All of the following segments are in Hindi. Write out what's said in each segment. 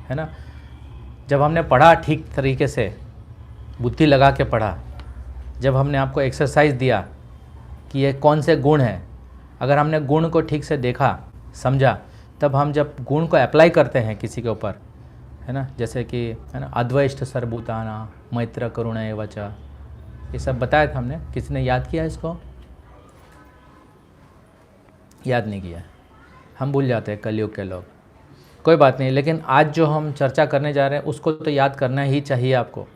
है ना। जब हमने पढ़ा ठीक तरीके से, बुद्धि लगा के पढ़ा, जब हमने आपको एक्सरसाइज दिया कि ये कौन से गुण हैं, अगर हमने गुण को ठीक से देखा समझा, तब हम जब गुण को अप्लाई करते हैं किसी के ऊपर, है ना, जैसे कि है ना अद्वैष्ट सर्वभूताना मैत्र करुण एव च, ये सब बताया था हमने। किसी ने याद किया इसको? याद नहीं किया, हम भूल जाते हैं कलयुग के लोग। कोई बात नहीं, लेकिन आज जो हम चर्चा करने जा रहे हैं उसको तो याद करना ही चाहिए आपको।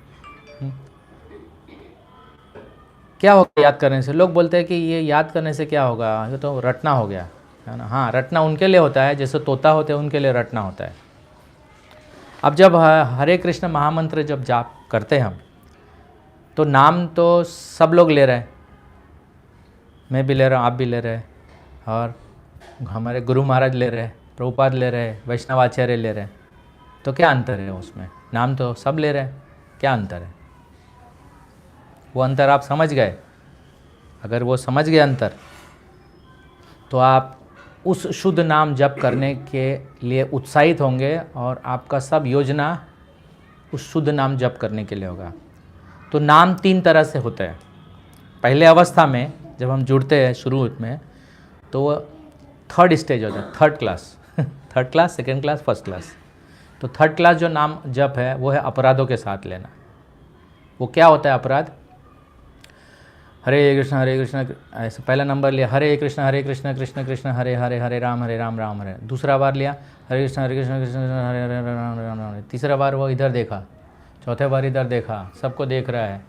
क्या होगा याद करने से? लोग बोलते हैं कि ये याद करने से क्या होगा, ये तो रटना हो गया, है ना। हाँ, रटना उनके लिए होता है जैसे तोता होते हैं, उनके लिए रटना होता है। अब जब हरे कृष्ण महामंत्र जब जाप करते हैं हम, तो नाम तो सब लोग ले रहे हैं, मैं भी ले रहा हूँ, आप भी ले रहे हैं, और हमारे गुरु महाराज ले रहे हैं, प्रभुपाद ले रहे हैं, वैष्णवाचार्य ले रहे हैं। तो क्या अंतर है उसमें? नाम तो सब ले रहे हैं, क्या अंतर है? वो अंतर आप समझ गए? अगर वो समझ गए अंतर, तो आप उस शुद्ध नाम जप करने के लिए उत्साहित होंगे और आपका सब योजना उस शुद्ध नाम जप करने के लिए होगा। तो नाम 3 तरह से होते हैं। पहले अवस्था में जब हम जुड़ते हैं शुरू में, तो वो 3rd स्टेज होता है, 3rd class 3rd class, 2nd class, 1st class. तो 3rd क्लास जो नाम जप है वो है अपराधों के साथ लेना। वो क्या होता है अपराध? हरे कृष्ण ऐसे पहला नंबर लिया, हरे कृष्ण कृष्ण कृष्ण हरे हरे, हरे राम राम हरे। दूसरा बार लिया, हरे कृष्ण कृष्ण कृष्ण हरे हरे राम राम राम। तीसरा बार वो इधर देखा, चौथे बार इधर देखा, सबको देख रहा है।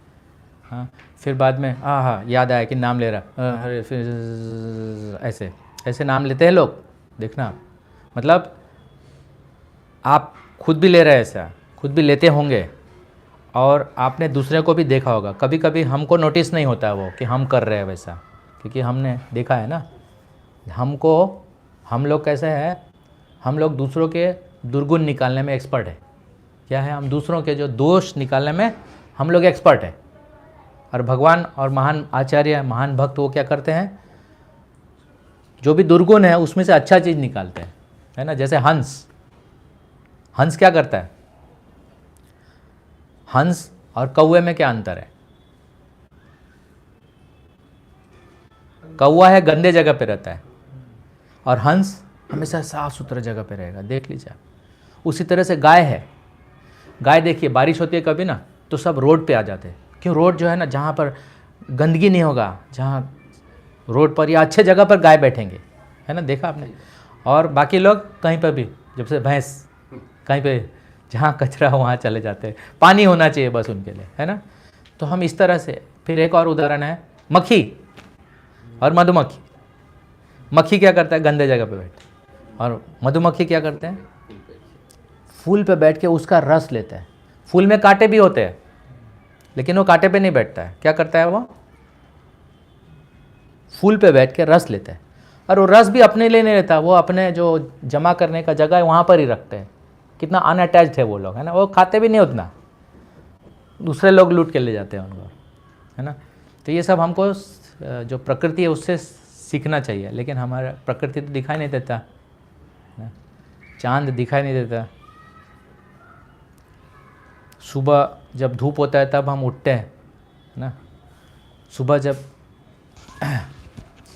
हाँ, फिर बाद में हाँ याद आया कि नाम ले रहा, हरे, फिर ऐसे ऐसे नाम लेते हैं लोग, देखना। मतलब आप खुद भी ले रहे हैं, ऐसा खुद भी लेते होंगे, और आपने दूसरे को भी देखा होगा। कभी कभी हमको नोटिस नहीं होता वो कि हम कर रहे हैं वैसा, क्योंकि हमने देखा है ना। हम लोग कैसे हैं, हम लोग दूसरों के दुर्गुण निकालने में एक्सपर्ट है। क्या है? हम दूसरों के जो दोष निकालने में हम लोग एक्सपर्ट है। और भगवान और महान आचार्य, महान भक्त, वो क्या करते हैं, जो भी दुर्गुण है उसमें से अच्छा चीज़ निकालते हैं, है ना। जैसे हंस क्या करता है? हंस और कौवे में क्या अंतर है? कौवा है गंदे जगह पे रहता है, और हंस हमेशा साफ सुथरा जगह पे रहेगा, देख लीजिए। उसी तरह से गाय है। गाय देखिए, बारिश होती है कभी ना, तो सब रोड पे आ जाते हैं। क्यों? रोड जो है ना, जहाँ पर गंदगी नहीं होगा, जहाँ रोड पर या अच्छे जगह पर गाय बैठेंगे, है ना, देखा आपने। और बाकी लोग कहीं पर भी, जब से भैंस कहीं पे जहाँ कचरा हो वहाँ चले जाते हैं। पानी होना चाहिए बस उनके लिए, है ना। तो हम इस तरह से। फिर एक और उदाहरण है मक्खी और मधुमक्खी। मक्खी क्या करता है? गंदे जगह पे बैठते, और मधुमक्खी क्या करते हैं? फूल पे बैठ के उसका रस लेते हैं। फूल में कांटे भी होते हैं, लेकिन वो कांटे पे नहीं बैठता है। क्या करता है वो? फूल पे बैठ के रस लेते हैं। और वो रस भी अपने लिए नहीं लेता, वो अपने जो जमा करने का जगह है वहाँ पर ही रखते हैं। कितना अनअटैच्ड है वो लोग, है ना। वो खाते भी नहीं उतना, दूसरे लोग लूट के ले जाते हैं उनको, है ना। तो ये सब हमको जो प्रकृति है उससे सीखना चाहिए। लेकिन हमारा प्रकृति तो दिखाई नहीं देता, चांद दिखाई नहीं देता। सुबह जब धूप होता है तब हम उठते हैं ना। सुबह जब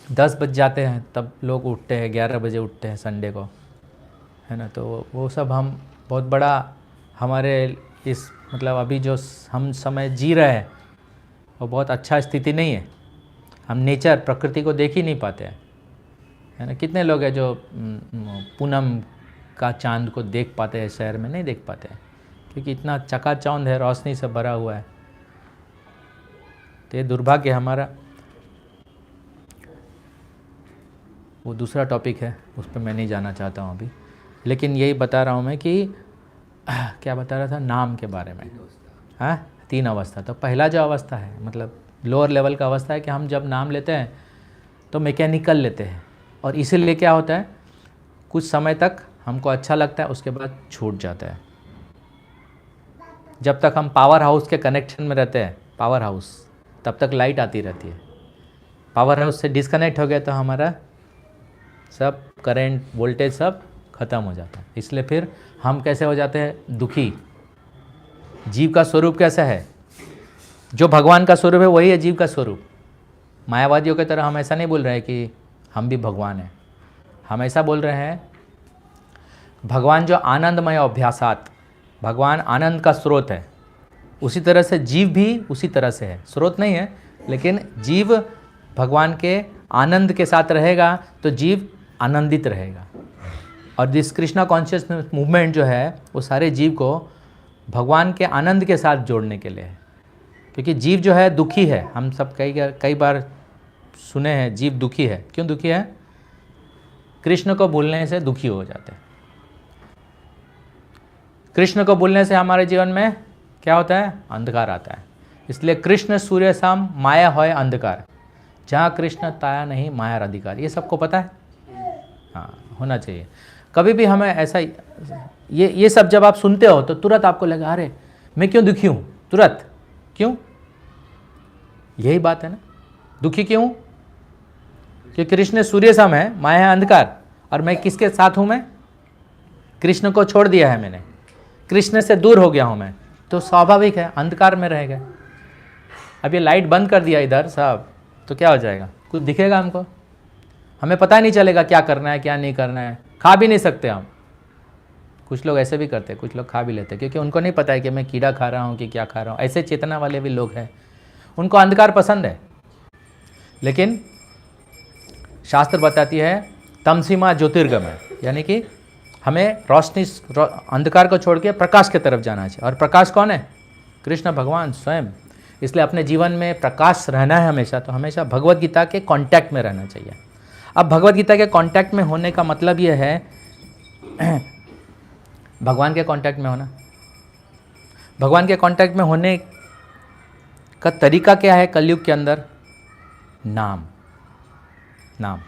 10 बज जाते हैं तब लोग उठते हैं, 11 बजे उठते हैं संडे को, है ना। तो वो सब हम बहुत बड़ा हमारे इस मतलब अभी जो हम समय जी रहे हैं वो बहुत अच्छा स्थिति नहीं है। हम नेचर, प्रकृति को देख ही नहीं पाते हैं, है ना। कितने लोग हैं जो पूनम का चांद को देख पाते हैं, शहर में नहीं देख पाते हैं, क्योंकि इतना चकाचौंध है, रोशनी से भरा हुआ है। तो ये दुर्भाग्य हमारा। वो दूसरा टॉपिक है, उस पर मैं नहीं जाना चाहता हूँ अभी। लेकिन यही बता रहा हूँ मैं कि क्या बता रहा था, नाम के बारे में। हाँ, 3 अवस्था। तो पहला जो अवस्था है, मतलब लोअर लेवल का अवस्था है कि हम जब नाम लेते हैं तो मैकेनिकल लेते हैं, और इसीलिए क्या होता है, कुछ समय तक हमको अच्छा लगता है, उसके बाद छूट जाता है। जब तक हम पावर हाउस के कनेक्शन में रहते हैं, पावर हाउस, तब तक लाइट आती रहती है। पावर हाउस से डिस्कनेक्ट हो गया तो हमारा सब करंट, वोल्टेज सब खत्म हो जाता है। इसलिए फिर हम कैसे हो जाते हैं? दुखी। जीव का स्वरूप कैसा है? जो भगवान का स्वरूप है वही है जीव का स्वरूप। मायावादियों की तरह हम ऐसा नहीं बोल रहे हैं कि हम भी भगवान हैं। हम ऐसा बोल रहे हैं भगवान जो आनंदमय अभ्यासात, भगवान आनंद का स्रोत है, उसी तरह से जीव भी उसी तरह से है। स्रोत नहीं है, लेकिन जीव भगवान के आनंद के साथ रहेगा तो जीव आनंदित रहेगा। और दिस कृष्णा कॉन्शियसनेस मूवमेंट जो है वो सारे जीव को भगवान के आनंद के साथ जोड़ने के लिए है। क्योंकि जीव जो है दुखी है। हम सब कई बार सुने हैं जीव दुखी है। क्यों दुखी है? कृष्ण को भूलने से दुखी हो जाते हैं। कृष्ण को भूलने से हमारे जीवन में क्या होता है? अंधकार आता है। इसलिए कृष्ण सूर्य साम माया होय अंधकार, जहाँ कृष्ण ताया नहीं माया अधिकार। ये सबको पता है? हाँ, होना चाहिए। कभी भी हमें ऐसा ये सब जब आप सुनते हो तो तुरंत आपको लगा अरे मैं क्यों दुखी हूँ? तुरंत क्यों? यही बात है ना। दुखी क्यों? कि कृष्ण सूर्य सम है, माया है अंधकार, और मैं किसके साथ हूँ? मैं कृष्ण को छोड़ दिया है, मैंने कृष्ण से दूर हो गया हूँ मैं, तो स्वाभाविक है अंधकार में रहेगा। अब ये लाइट बंद कर दिया इधर साहब तो क्या हो जाएगा? कुछ दिखेगा हमको? हमें पता नहीं चलेगा क्या करना है क्या नहीं करना है। खा भी नहीं सकते हम। कुछ लोग ऐसे भी करते हैं, कुछ लोग खा भी लेते हैं क्योंकि उनको नहीं पता है कि मैं कीड़ा खा रहा हूँ कि क्या खा रहा हूँ। ऐसे चेतना वाले भी लोग हैं, उनको अंधकार पसंद है। लेकिन शास्त्र बताती है तमसीमा ज्योतिर्गमय, यानी कि हमें रोशनी अंधकार को छोड़ के प्रकाश की तरफ जाना चाहिए। और प्रकाश कौन है? कृष्ण भगवान स्वयं। इसलिए अपने जीवन में प्रकाश रहना है हमेशा, तो हमेशा भगवत गीता के कांटेक्ट में रहना चाहिए। अब भगवत गीता के कांटेक्ट में होने का मतलब ये है भगवान के कांटेक्ट में होना। भगवान के कांटेक्ट में होने का तरीका क्या है कलयुग के अंदर? नाम। नाम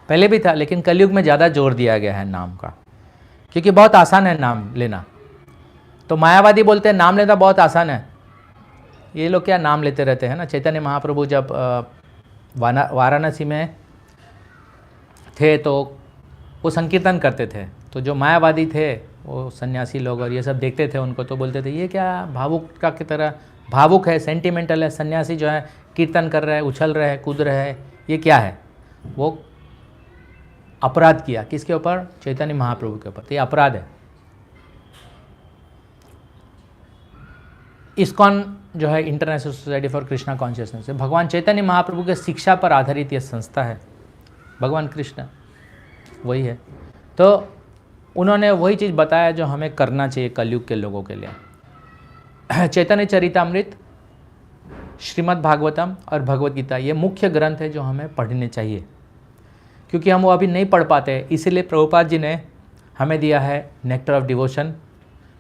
पहले भी था, लेकिन कलयुग में ज़्यादा जोर दिया गया है नाम का, क्योंकि बहुत आसान है नाम लेना। तो मायावादी बोलते हैं नाम लेना बहुत आसान है। ये लोग क्या नाम लेते रहते हैं ना। चैतन्य महाप्रभु जब वाराणसी में थे तो वो संकीर्तन करते थे, तो जो मायावादी थे वो सन्यासी लोग और ये सब देखते थे उनको, तो बोलते थे ये क्या भावुक का की तरह भावुक है, सेंटिमेंटल है, सन्यासी जो है कीर्तन कर रहा है, उछल रहा है, कूद रहा है, ये क्या है? वो अपराध किया किसके ऊपर? चैतन्य महाप्रभु के ऊपर। तो ये अपराध है। इस्कॉन जो है international society for Krishna consciousness, भगवान चैतन्य महाप्रभु के शिक्षा पर आधारित यह संस्था है। भगवान कृष्ण वही है, तो उन्होंने वही चीज़ बताया जो हमें करना चाहिए कलयुग के लोगों के लिए। चैतन्य चरितामृत, श्रीमद् भागवतम और भगवत गीता ये मुख्य ग्रंथ है जो हमें पढ़ने चाहिए, क्योंकि हम वो अभी नहीं पढ़ पाते। इसीलिए प्रभुपाद जी ने हमें दिया है nectar of devotion.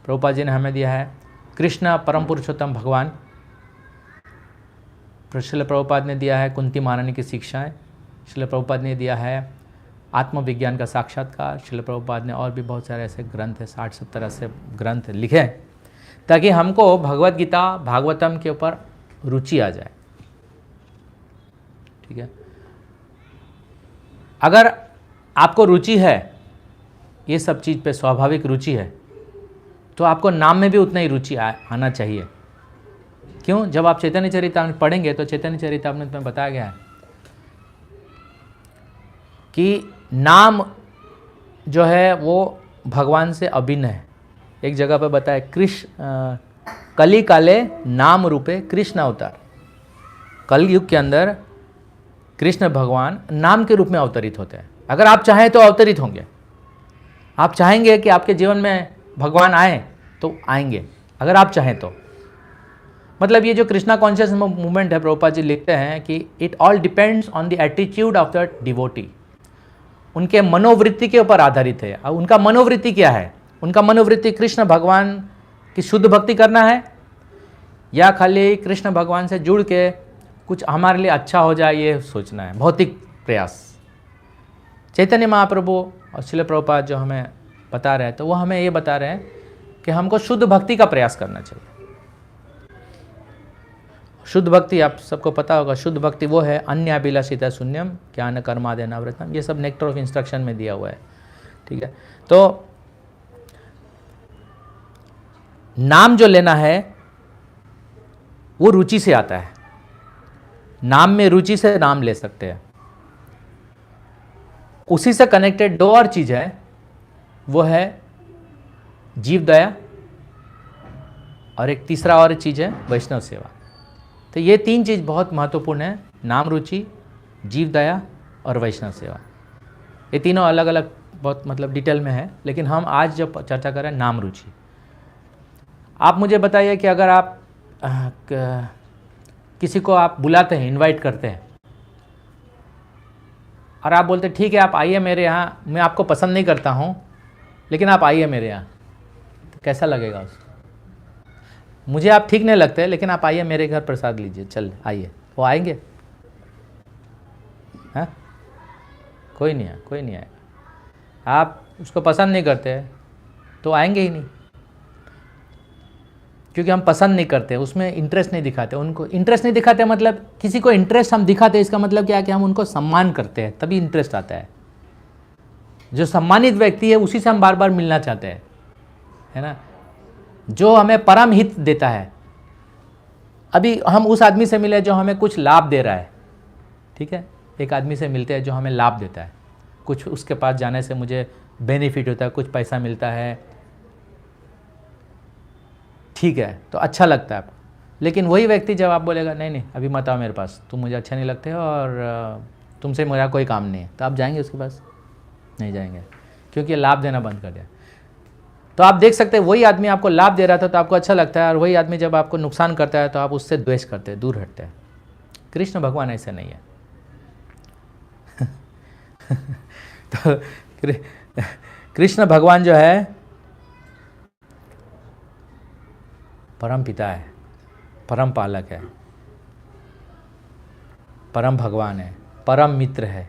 Prabhupada ji ने हमें दिया है कृष्ण परम पुरुषोत्तम भगवान। श्रील प्रभुपाद ने दिया है कुंती महारानी की शिक्षाएं। श्रील प्रभुपाद ने दिया है आत्मविज्ञान का साक्षात्कार। श्रील प्रभुपाद ने और भी बहुत सारे ऐसे ग्रंथ है, 60-70 ऐसे ग्रंथ लिखे, ताकि हमको भगवत गीता भागवतम के ऊपर रुचि आ जाए। ठीक है, अगर आपको रुचि है ये सब चीज़ पे, स्वाभाविक रुचि है, तो आपको नाम में भी उतना ही रुचि आना चाहिए। क्यों? जब आप चैतन्य चरितामृत पढ़ेंगे तो चैतन्य चरितामृत में बताया गया है कि नाम जो है वो भगवान से अभिन्न है। एक जगह पर बताया कृष्ण कली काले नाम रूपे कृष्ण अवतार। कल युग के अंदर कृष्ण भगवान नाम के रूप में अवतरित होते हैं। अगर आप चाहें तो अवतरित होंगे। आप चाहेंगे कि आपके जीवन में भगवान आए तो आएंगे, अगर आप चाहें तो। मतलब ये जो कृष्णा कॉन्शियस मूवमेंट है, प्रभुपाद जी लिखते हैं कि it all depends on the attitude of the devotee. उनके मनोवृत्ति के ऊपर आधारित है। अब उनका मनोवृत्ति क्या है? उनका मनोवृत्ति कृष्ण भगवान की शुद्ध भक्ति करना है, या खाली कृष्ण भगवान से जुड़ के कुछ हमारे लिए अच्छा हो जाए ये सोचना है, भौतिक प्रयास। चैतन्य महाप्रभु और श्रील प्रभुपाद जो हमें बता रहे हैं, तो वो हमें ये बता रहे हैं कि हमको शुद्ध भक्ति का प्रयास करना चाहिए। शुद्ध भक्ति आप सबको पता होगा, शुद्ध भक्ति वो है अन्य अभिलाषिता शून्यम ज्ञान कर्मादि अनावृतम। ये सब नेक्टर ऑफ इंस्ट्रक्शन में दिया हुआ है ठीक है। तो नाम जो लेना है वो रुचि से आता है। नाम में रुचि से नाम ले सकते हैं। उसी से कनेक्टेड दो और चीज है, वो है जीव दया, और एक तीसरा और चीज है वैष्णव सेवा। तो ये तीन चीज बहुत महत्वपूर्ण है, नाम रुचि, जीव दया और वैष्णव सेवा। ये तीनों अलग अलग बहुत मतलब डिटेल में है, लेकिन हम आज जब चर्चा कर रहे हैं नाम रुचि। आप मुझे बताइए कि अगर आप किसी को आप बुलाते हैं, इनवाइट करते हैं, और आप बोलते ठीक है आप आइए मेरे यहाँ, मैं आपको पसंद नहीं करता हूँ लेकिन आप आइए मेरे यहाँ, तो कैसा लगेगा उसको? मुझे आप ठीक नहीं लगते लेकिन आप आइए मेरे घर प्रसाद लीजिए, चल आइए, वो आएंगे? हाँ, कोई नहीं है, कोई नहीं आएगा। आप उसको पसंद नहीं करते तो आएंगे ही नहीं, क्योंकि हम पसंद नहीं करते, उसमें इंटरेस्ट नहीं दिखाते। उनको इंटरेस्ट नहीं दिखाते मतलब किसी को इंटरेस्ट हम दिखाते, इसका मतलब क्या है कि हम उनको सम्मान करते हैं, तभी इंटरेस्ट आता है। जो सम्मानित व्यक्ति है उसी से हम बार बार मिलना चाहते हैं, है ना, जो हमें परम हित देता है। अभी हम उस आदमी से मिले जो हमें कुछ लाभ दे रहा है, ठीक है, एक आदमी से मिलते हैं जो हमें लाभ देता है, कुछ उसके पास जाने से मुझे बेनिफिट होता है, कुछ पैसा मिलता है, ठीक है, तो अच्छा लगता है आपको। लेकिन वही व्यक्ति जब आप बोलेगा नहीं नहीं अभी मत आओ मेरे पास, तुम मुझे अच्छे नहीं लगते हो और तुमसे मेरा कोई काम नहीं है, तो आप जाएंगे उसके पास? नहीं जाएंगे, क्योंकि लाभ देना बंद कर दिया। तो आप देख सकते हैं वही आदमी आपको लाभ दे रहा था तो आपको अच्छा लगता है, और वही आदमी जब आपको नुकसान करता है तो आप उससे द्वेष करते हैं, दूर हटते हैं। कृष्ण भगवान ऐसे नहीं है। तो कृष्ण भगवान जो है परम पिता है, परम पालक है, परम भगवान है, परम मित्र है।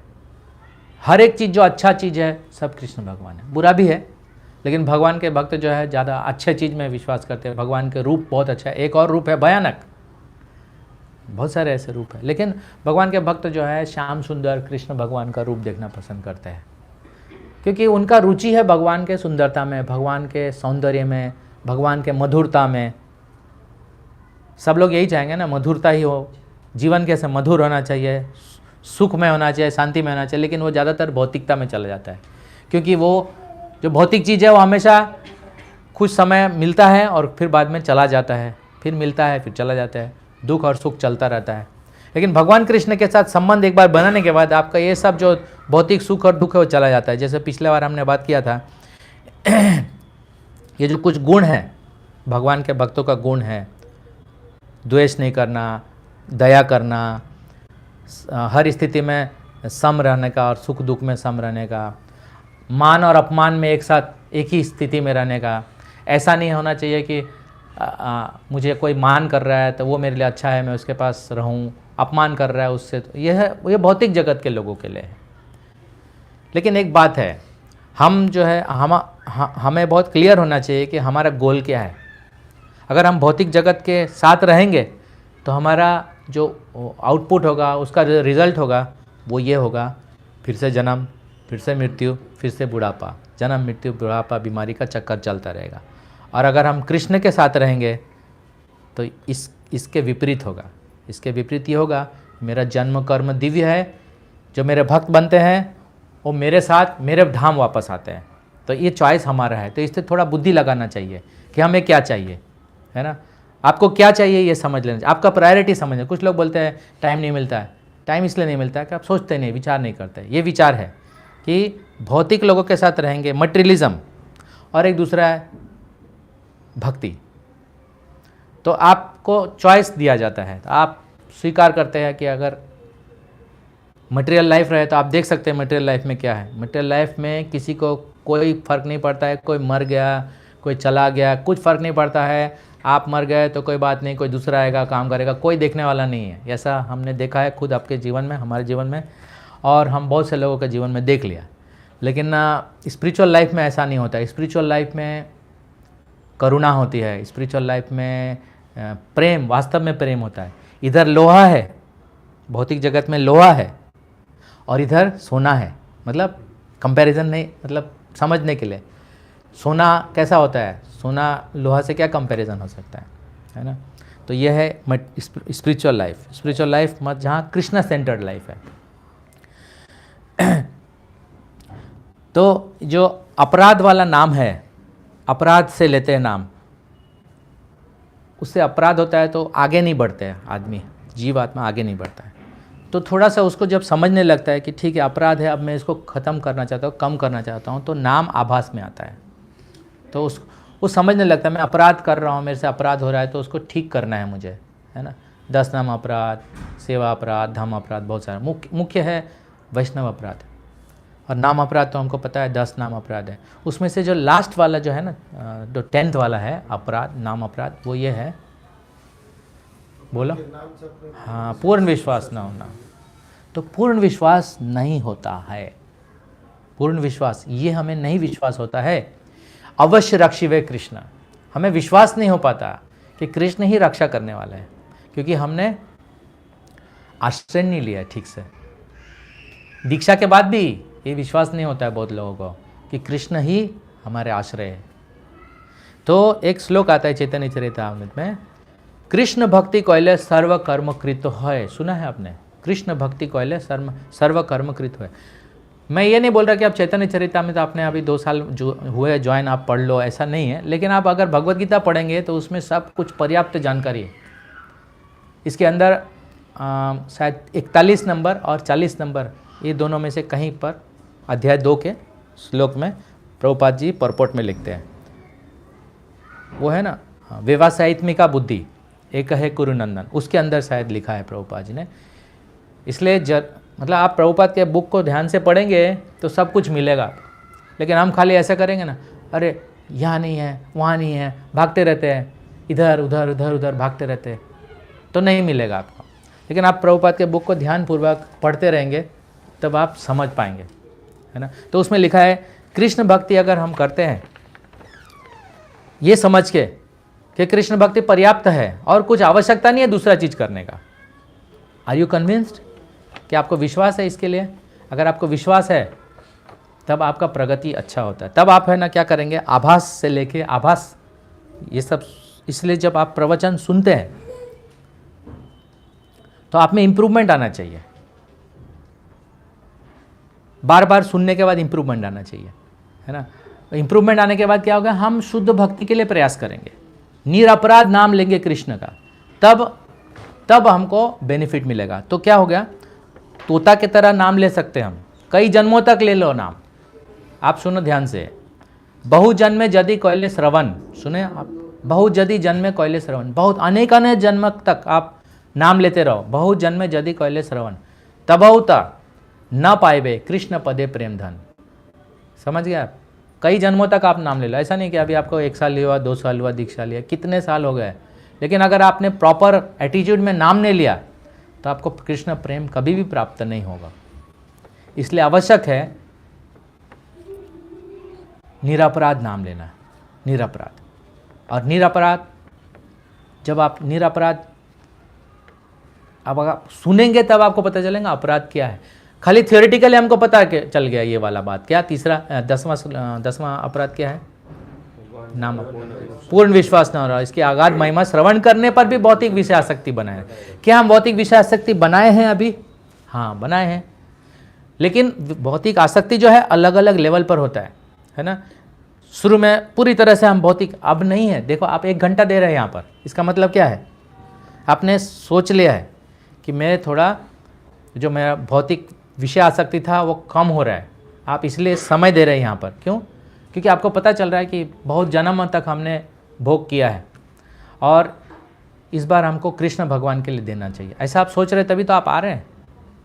हर एक चीज़ जो अच्छा चीज़ है सब कृष्ण भगवान है। बुरा भी है, लेकिन भगवान के भक्त जो है ज़्यादा अच्छे चीज़ में विश्वास करते हैं। भगवान के रूप बहुत अच्छा है, एक और रूप है भयानक, बहुत सारे ऐसे रूप है, लेकिन भगवान के भक्त जो है श्याम सुंदर कृष्ण भगवान का रूप देखना पसंद करते हैं, क्योंकि उनका रुचि है भगवान के सुंदरता में, भगवान के सौंदर्य में, भगवान के मधुरता में। सब लोग यही चाहेंगे ना, मधुरता ही हो, जीवन कैसे मधुर होना चाहिए, सुख में होना चाहिए, शांति में होना चाहिए, लेकिन वो ज़्यादातर भौतिकता में चला जाता है, क्योंकि वो जो भौतिक चीज़ है वो हमेशा कुछ समय मिलता है और फिर बाद में चला जाता है, फिर मिलता है फिर चला जाता है, दुख और सुख चलता रहता है। लेकिन भगवान कृष्ण के साथ संबंध एक बार बनाने के बाद आपका ये सब जो भौतिक सुख और दुख है वो चला जाता है। जैसे पिछले बार हमने बात किया था, ये जो कुछ गुण हैं भगवान के भक्तों का गुण है, द्वेष नहीं करना, दया करना, हर स्थिति में सम रहने का और सुख दुख में सम रहने का, मान और अपमान में एक साथ एक ही स्थिति में रहने का। ऐसा नहीं होना चाहिए कि मुझे कोई मान कर रहा है तो वो मेरे लिए अच्छा है, मैं उसके पास रहूं, अपमान कर रहा है उससे, तो ये भौतिक जगत के लोगों के लिए है। लेकिन एक बात है, हम जो है हमें बहुत क्लियर होना चाहिए कि हमारा गोल क्या है। अगर हम भौतिक जगत के साथ रहेंगे तो हमारा जो आउटपुट होगा, उसका रिजल्ट होगा वो ये होगा, फिर से जन्म, फिर से मृत्यु, फिर से बुढ़ापा, जन्म मृत्यु बुढ़ापा बीमारी का चक्कर चलता रहेगा। और अगर हम कृष्ण के साथ रहेंगे तो इसके विपरीत होगा। इसके विपरीत ये होगा, मेरा जन्म कर्म दिव्य है, जो मेरे भक्त बनते हैं वो मेरे साथ मेरे धाम वापस आते हैं। तो ये चॉइस हमारा है, तो इससे थोड़ा बुद्धि लगाना चाहिए कि हमें क्या चाहिए, है ना। आपको क्या चाहिए ये समझ लेना चाहिए, आपका प्रायोरिटी समझना। कुछ लोग बोलते हैं टाइम नहीं मिलता है, टाइम इसलिए नहीं मिलता है कि आप सोचते नहीं, विचार नहीं करते। ये विचार है कि भौतिक लोगों के साथ रहेंगे, मटेरियलिज्म, और एक दूसरा है भक्ति। तो आपको चॉइस दिया जाता है, तो आप स्वीकार करते हैं कि अगर मटेरियल लाइफ रहे तो आप देख सकते हैं मटेरियल लाइफ में क्या है। मटेरियल लाइफ में किसी को कोई फ़र्क नहीं पड़ता है, कोई मर गया, कोई चला गया, कुछ फ़र्क नहीं पड़ता है। आप मर गए तो कोई बात नहीं, कोई दूसरा आएगा काम करेगा, कोई देखने वाला नहीं है। ऐसा हमने देखा है खुद आपके जीवन में, हमारे जीवन में, और हम बहुत से लोगों के जीवन में देख लिया। लेकिन स्पिरिचुअल लाइफ में ऐसा नहीं होता है। स्पिरिचुअल लाइफ में करुणा होती है, स्पिरिचुअल लाइफ में प्रेम, वास्तव में प्रेम होता है। इधर लोहा है, भौतिक जगत में लोहा है, और इधर सोना है। मतलब कंपैरिजन नहीं, मतलब समझने के लिए। सोना कैसा होता है, सोना लोहा से क्या कंपैरिजन हो सकता है ना। तो यह है स्पिरिचुअल लाइफ। स्पिरिचुअल लाइफ मत जहाँ कृष्णा सेंटर्ड लाइफ है। तो जो अपराध वाला नाम है, अपराध से लेते हैं नाम, उससे अपराध होता है तो आगे नहीं बढ़ते हैं आदमी, जीवात्मा आगे नहीं बढ़ता है। तो थोड़ा सा उसको जब समझने लगता है कि ठीक है अपराध है, अब मैं इसको ख़त्म करना चाहता हूँ, कम करना चाहता हूँ, तो नाम आभास में आता है। तो वो समझने लगता है मैं अपराध कर रहा हूँ, मेरे से अपराध हो रहा है, तो उसको ठीक करना है मुझे, है ना। 10 नाम अपराध, सेवा अपराध, धर्म अपराध, बहुत सारे। मुख्य है वैष्णव अपराध, और नाम अपराध तो हमको पता है 10 नाम अपराध है। उसमें से जो लास्ट वाला जो है ना, जो 10th वाला है अपराध, नाम अपराध, वो ये है, बोलो। हाँ, पूर्ण विश्वास ना होना। तो पूर्ण विश्वास नहीं होता है, पूर्ण विश्वास ये हमें नहीं विश्वास होता है। अवश्य रक्षिवे कृष्ण, हमें विश्वास नहीं हो पाता कि कृष्ण ही रक्षा करने वाला है, क्योंकि हमने आश्रय नहीं लिया ठीक से। दीक्षा के बाद भी ये विश्वास नहीं होता है बहुत लोगों को कि कृष्ण ही हमारे आश्रय है। तो एक श्लोक आता है चैतन्य चरितामृत में, कृष्ण भक्ति कोयले सर्व कर्म कृत है। सुना है आपने? कृष्ण भक्ति कोयले सर्व कर्म कृत है। मैं ये नहीं बोल रहा कि आप चैतन्य चरितामृत आपने अभी 2 साल जो हुए ज्वाइन आप पढ़ लो, ऐसा नहीं है। लेकिन आप अगर भगवद गीता पढ़ेंगे तो उसमें सब कुछ पर्याप्त जानकारी है। इसके अंदर शायद 41 नंबर और 40 नंबर, ये दोनों में से कहीं पर अध्याय 2 के श्लोक में प्रभुपाद जी परपोर्ट में लिखते हैं। वो है ना, व्यवसायित्मिका बुद्धि एक है कुरुनंदन, उसके अंदर शायद लिखा है प्रभुपाद जी ने। इसलिए मतलब आप प्रभुपाद के बुक को ध्यान से पढ़ेंगे तो सब कुछ मिलेगा। लेकिन हम खाली ऐसा करेंगे ना, अरे यहाँ नहीं है, वहाँ नहीं है, भागते रहते हैं, इधर उधर इधर उधर भागते रहते हैं, तो नहीं मिलेगा आपको। लेकिन आप प्रभुपाद के बुक को ध्यानपूर्वक पढ़ते रहेंगे तब आप समझ पाएंगे, है ना। तो उसमें लिखा है कृष्ण भक्ति अगर हम करते हैं ये समझ के कि कृष्ण भक्ति पर्याप्त है और कुछ आवश्यकता नहीं है दूसरा चीज़ करने का। Are you convinced? कि आपको विश्वास है इसके लिए? अगर आपको विश्वास है तब आपका प्रगति अच्छा होता है। तब आप है ना क्या करेंगे, आभास से लेके आभास ये सब। इसलिए जब आप प्रवचन सुनते हैं तो आप में इंप्रूवमेंट आना चाहिए। बार बार सुनने के बाद इंप्रूवमेंट आना चाहिए, है ना। इंप्रूवमेंट आने के बाद क्या होगा, हम शुद्ध भक्ति के लिए प्रयास करेंगे, निरपराध नाम लेंगे कृष्ण का, तब हमको बेनिफिट मिलेगा। तो क्या हो गया, तोता की तरह नाम ले सकते हैं हम, कई जन्मों तक ले लो नाम। आप सुनो ध्यान से, बहु जन्मे जदि कोयले श्रवण, सुने आप, बहु जदि जन्मे कोयले श्रवण, बहुत अनेक जन्म तक आप नाम लेते रहो। बहु जन्मे जदि कोयले श्रवण तबहुता न पाएबे कृष्ण पदे प्रेम धन। समझ गए आप? कई जन्मों तक आप नाम ले लो। ऐसा नहीं कि अभी आपको 1 साल हुआ, 2 साल हुआ, दीक्षा लिया, कितने साल हो गए, लेकिन अगर आपने प्रॉपर एटीट्यूड में नाम नहीं लिया तो आपको कृष्ण प्रेम कभी भी प्राप्त नहीं होगा। इसलिए आवश्यक है निरपराध नाम लेना, निरपराध। और निरपराध, जब आप निरपराध अब अगर सुनेंगे तब आपको पता चलेगा अपराध क्या है। खाली थियोरेटिकली हमको पता चल गया ये वाला बात। क्या तीसरा 10वां अपराध क्या है? नाम पूर्ण विश्वास न हो रहा। इसकी आगाध महिमा श्रवण करने पर भी भौतिक विषय आसक्ति बनाए। क्या हम भौतिक विषय आसक्ति बनाए हैं अभी? हाँ बनाए हैं, लेकिन भौतिक आसक्ति जो है अलग अलग लेवल पर होता है ना। शुरू में पूरी तरह से हम भौतिक अब नहीं है। देखो आप 1 घंटा दे रहे हैं यहाँ पर, इसका मतलब क्या है, आपने सोच लिया है कि मैं थोड़ा जो मेरा भौतिक विषय आसक्ति था वो कम हो रहा है। आप इसलिए समय दे रहे हैं यहाँ पर। क्यों? क्योंकि आपको पता चल रहा है कि बहुत जन्म तक हमने भोग किया है और इस बार हमको कृष्ण भगवान के लिए देना चाहिए। ऐसा आप सोच रहे तभी तो आप आ रहे हैं,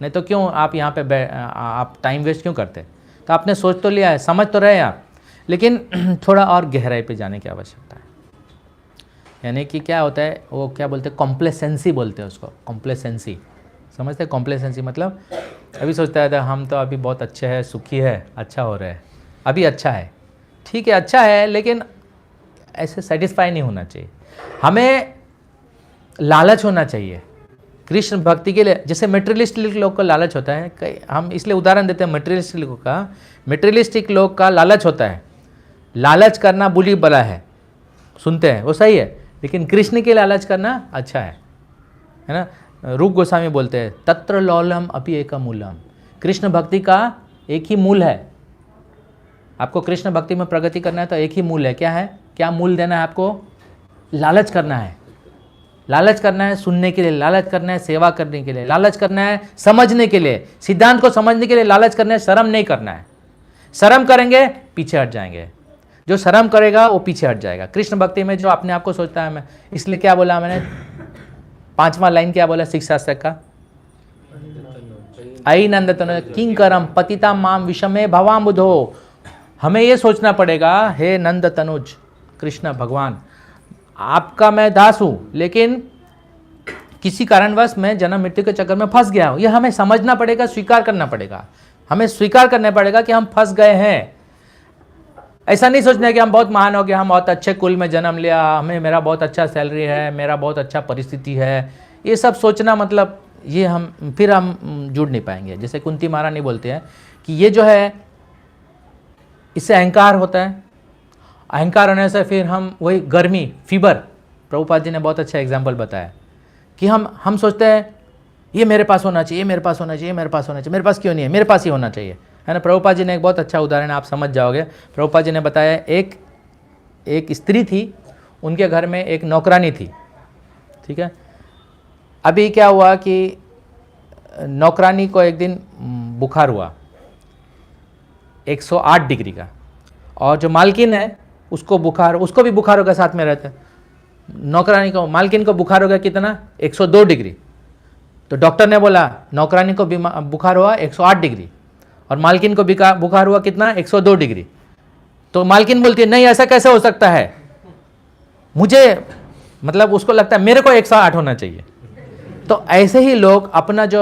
नहीं तो क्यों आप यहाँ पे आप टाइम वेस्ट क्यों करते? तो आपने सोच तो लिया है, समझ तो रहे हैं आप, लेकिन थोड़ा और गहराई पे जाने की आवश्यकता है। यानी कि क्या होता है, वो क्या बोलते हैं, कॉम्प्लेसेंसी बोलते हैं उसको, कॉम्प्लेसेंसी। समझते हैं कॉम्प्लेसेंसी मतलब? अभी सोचता है हम तो अभी बहुत अच्छे हैं, सुखी है, अच्छा हो रहा है, अभी अच्छा है, ठीक है अच्छा है, लेकिन ऐसे सेटिस्फाई नहीं होना चाहिए। हमें लालच होना चाहिए कृष्ण भक्ति के लिए, जैसे मेटेरियलिस्टिक लोग को लालच होता है, हम इसलिए उदाहरण देते हैं मेटेरियलिस्टिक लोग का, मेटेरियलिस्टिक लोग का लालच होता है, लालच करना बुरी बला है, सुनते हैं वो सही है, लेकिन कृष्ण के लालच करना अच्छा है ना। रूप गोस्वामी बोलते हैं तत्र लौलम अपि एक मूलम, कृष्ण भक्ति का एक ही मूल है। आपको कृष्ण भक्ति में प्रगति करना है तो एक ही मूल है, क्या है, क्या मूल देना है आपको, लालच करना है। लालच करना है सुनने के लिए, लालच करना है सेवा करने के लिए, लालच करना है समझने के लिए, सिद्धांत को समझने के लिए लालच करना है, शर्म नहीं करना है। शर्म करेंगे पीछे हट जाएंगे, जो शर्म करेगा वो पीछे हट जाएगा। कृष्ण भक्ति में जो अपने आप को सोचता है मैं, इसलिए क्या बोला मैंने, 5वां लाइन क्या बोला शिक्षा शास्त्र का, अयि नंद तनुज किंकरम पतिता माम विषमे भवाम बुधो। हमें ये सोचना पड़ेगा, हे नंद तनुज कृष्ण भगवान, आपका मैं दास हूं, लेकिन किसी कारणवश मैं जन्म मृत्यु के चक्कर में फंस गया हूं। यह हमें समझना पड़ेगा, स्वीकार करना पड़ेगा, हमें स्वीकार करना पड़ेगा कि हम फंस गए हैं। ऐसा नहीं सोचना है कि हम बहुत महान हो गए, हम बहुत अच्छे कुल में जन्म लिया, हमें मेरा बहुत अच्छा सैलरी है, मेरा बहुत अच्छा परिस्थिति है, ये सब सोचना मतलब ये हम फिर हम जुड़ नहीं पाएंगे। जैसे कुंती महारानी बोलते हैं कि ये जो है इससे अहंकार होता है, अहंकार होने से फिर हम वही गर्मी फीवर, प्रभुपाद जी ने बहुत अच्छा एग्जाम्पल बताया कि हम सोचते हैं ये मेरे पास होना चाहिए, मेरे पास होना चाहिए, मेरे पास होना चाहिए, मेरे पास क्यों नहीं है, मेरे पास ही होना चाहिए, है ना। प्रभुपाद जी ने एक बहुत अच्छा उदाहरण आप समझ जाओगे। प्रभुपाद जी ने बताया एक स्त्री थी, उनके घर में एक नौकरानी थी, ठीक है। अभी क्या हुआ कि नौकरानी को एक दिन बुखार हुआ 108 डिग्री का, और जो मालकिन है उसको भी बुखार हो गया, साथ में रहता है। नौकरानी को, मालकिन को बुखार हो गया कितना, 102 डिग्री। तो डॉक्टर ने बोला नौकरानी को बुखार हुआ 108 डिग्री और मालकिन को बुखार हुआ कितना, 102 डिग्री। तो मालकिन बोलती है नहीं ऐसा कैसे हो सकता है, मुझे मतलब उसको लगता है मेरे को 108 होना चाहिए। तो ऐसे ही लोग अपना जो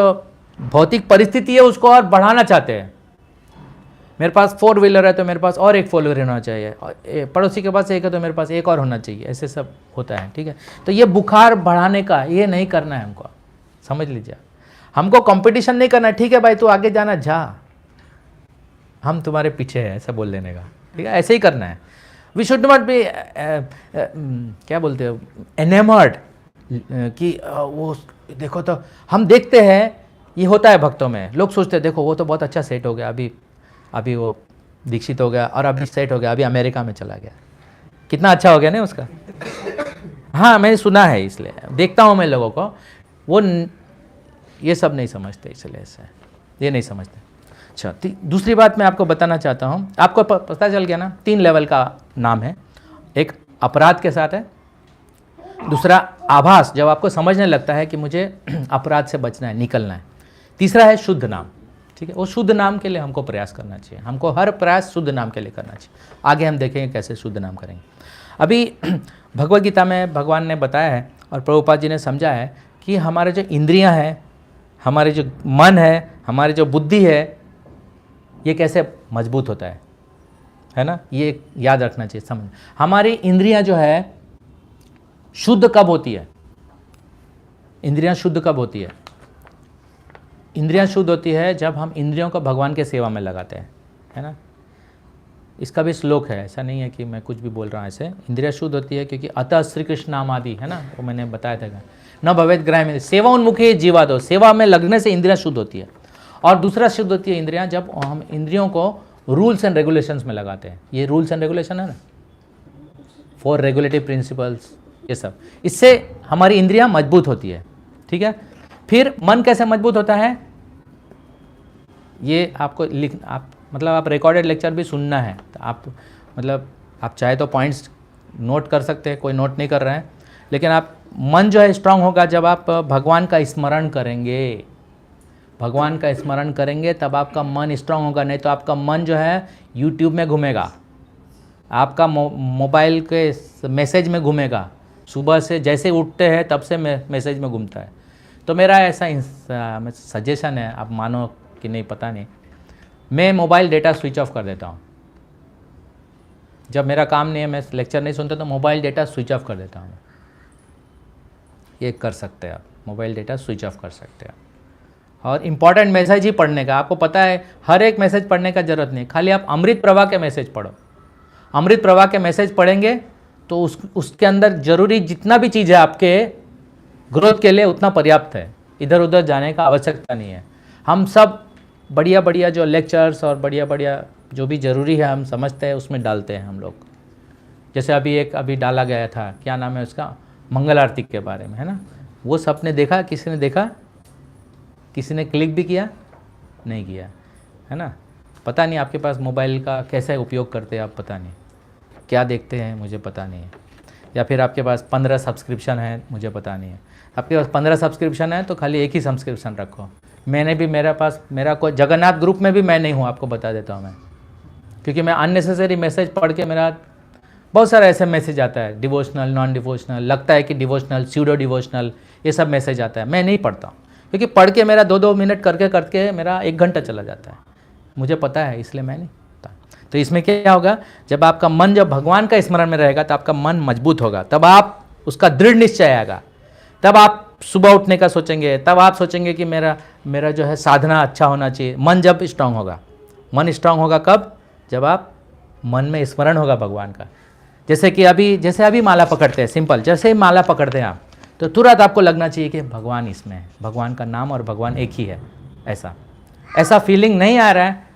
भौतिक परिस्थिति है उसको और बढ़ाना चाहते हैं। मेरे पास 4 व्हीलर है तो मेरे पास और एक 4 व्हीलर होना चाहिए, पड़ोसी के पास एक है तो मेरे पास एक और होना चाहिए, ऐसे सब होता है, ठीक है। तो ये बुखार बढ़ाने का ये नहीं करना है हमको, समझ लीजिए। हमको कंपटीशन नहीं करना है, ठीक है भाई तू आगे जाना जा, हम तुम्हारे पीछे हैं, ऐसा बोल देने का, ठीक है। ऐसे ही करना है। वी शुड नॉट बी क्या बोलते हो एनेमर्ड कि वो देखो, तो हम देखते हैं ये होता है भक्तों में, लोग सोचते हैं देखो वो तो बहुत अच्छा सेट हो गया, अभी वो दीक्षित हो गया और अभी सेट हो गया, अभी अमेरिका में चला गया, कितना अच्छा हो गया ना उसका। हाँ मैंने सुना है, इसलिए देखता हूँ मैं लोगों को, वो ये सब नहीं समझते, इसलिए ऐसा ये नहीं समझते। अच्छा दूसरी बात मैं आपको बताना चाहता हूँ, आपको पता चल गया ना 3 लेवल का नाम है। एक अपराध के साथ है, दूसरा आभास, जब आपको समझने लगता है कि मुझे अपराध से बचना है, निकलना है। तीसरा है शुद्ध नाम, ठीक है। वो शुद्ध नाम के लिए हमको प्रयास करना चाहिए, हमको हर प्रयास शुद्ध नाम के लिए करना चाहिए। आगे हम देखेंगे कैसे शुद्ध नाम करेंगे। अभी भगवद गीता में भगवान ने बताया है और प्रभुपाद जी ने समझा है कि हमारे जो इंद्रियां हैं, हमारे जो मन है, हमारी जो बुद्धि है, ये कैसे मजबूत होता है ना। ये याद रखना चाहिए, समझ। हमारी इंद्रियां जो है शुद्ध कब होती है, इंद्रियां शुद्ध कब होती है, इंद्रियां शुद्ध होती है जब हम इंद्रियों को भगवान के सेवा में लगाते हैं, है ना। इसका भी श्लोक है, ऐसा नहीं है कि मैं कुछ भी बोल रहा हूँ ऐसे। इंद्रियां शुद्ध होती है क्योंकि अतः श्री कृष्ण नाम आदि, है ना, वो मैंने बताया था। न भवेद ग्राह में सेवा उन्मुखी जीवा दो, सेवा में लगने से इंद्रियां शुद्ध होती है। और दूसरा शुद्ध होती है इंद्रियां जब हम इंद्रियों को रूल्स एंड रेगुलेशंस में लगाते हैं। ये रूल्स एंड रेगुलेशन है ना, 4 रेगुलेटिव प्रिंसिपल्स, ये सब, इससे हमारी इंद्रियां मजबूत होती है, ठीक है। फिर मन कैसे मजबूत होता है, ये आपको आप रिकॉर्डेड लेक्चर भी सुनना है तो आप चाहे तो पॉइंट्स नोट कर सकते हैं, कोई नोट नहीं कर रहे हैं, लेकिन आप मन जो है स्ट्रांग होगा जब आप भगवान का स्मरण करेंगे। भगवान का स्मरण करेंगे तब आपका मन स्ट्रांग होगा, नहीं तो आपका मन जो है यूट्यूब में घूमेगा, आपका मोबाइल के मैसेज में घूमेगा, सुबह से जैसे उठते हैं तब से मैसेज में घूमता है। तो मेरा ऐसा सजेशन है, आप मानो कि नहीं पता नहीं, मैं मोबाइल डेटा स्विच ऑफ कर देता हूँ। जब मेरा काम नहीं है, मैं लेक्चर नहीं सुनता, तो मोबाइल डेटा स्विच ऑफ कर देता हूँ। ये कर सकते हैं आप, मोबाइल डेटा स्विच ऑफ कर सकते हैं। और इम्पॉर्टेंट मैसेज ही पढ़ने का, आपको पता है हर एक मैसेज पढ़ने का ज़रूरत नहीं, खाली आप अमृत प्रभा के मैसेज पढ़ो। अमृत प्रभा के मैसेज पढ़ेंगे तो उसके अंदर ज़रूरी जितना भी चीज़ है आपके ग्रोथ के लिए उतना पर्याप्त है, इधर उधर जाने का आवश्यकता नहीं है। हम सब बढ़िया बढ़िया जो लेक्चर्स और बढ़िया बढ़िया जो भी ज़रूरी है हम समझते हैं उसमें डालते हैं हम लोग। जैसे अभी डाला गया था, क्या नाम है उसका, मंगल आरती के बारे में, है ना। वो सबने देखा, किसी ने देखा, किसी ने क्लिक भी किया नहीं किया, है ना। पता नहीं आपके पास मोबाइल का कैसे उपयोग करते हैं आप, पता नहीं क्या देखते हैं, मुझे पता नहीं है। या फिर आपके पास 15 सब्सक्रिप्शन है, मुझे पता नहीं है। आपके पास 15 सब्सक्रिप्शन है तो खाली एक ही सब्सक्रिप्शन रखो। मैंने भी मेरा कोई जगन्नाथ ग्रुप में भी मैं नहीं हूँ, आपको बता देता हूँ मैं, क्योंकि मैं अननेसेसरी मैसेज पढ़ के मेरा बहुत सारा ऐसा मैसेज आता है, डिवोशनल, नॉन डिवोशनल, लगता है कि डिवोशनल, स्यूडो डिवोशनल, ये सब मैसेज आता है। मैं नहीं पढ़ता हूँ, क्योंकि पढ़ के मेरा 2-2 मिनट करके मेरा 1 घंटा चला जाता है, मुझे पता है, इसलिए मैं नहीं पढ़ता। तो इसमें क्या होगा, जब आपका मन जब भगवान का स्मरण में रहेगा तो आपका मन मजबूत होगा, तब आप उसका दृढ़ निश्चय आएगा, तब आप सुबह उठने का सोचेंगे, तब आप सोचेंगे कि मेरा जो है साधना अच्छा होना चाहिए। मन जब स्ट्रांग होगा, मन स्ट्रांग होगा कब, जब आप मन में स्मरण होगा भगवान का। जैसे अभी माला पकड़ते हैं, सिंपल, जैसे ही माला पकड़ते हैं आप तो तुरंत आपको लगना चाहिए कि भगवान इसमें है, भगवान का नाम और भगवान एक ही है। ऐसा फीलिंग नहीं आ रहा है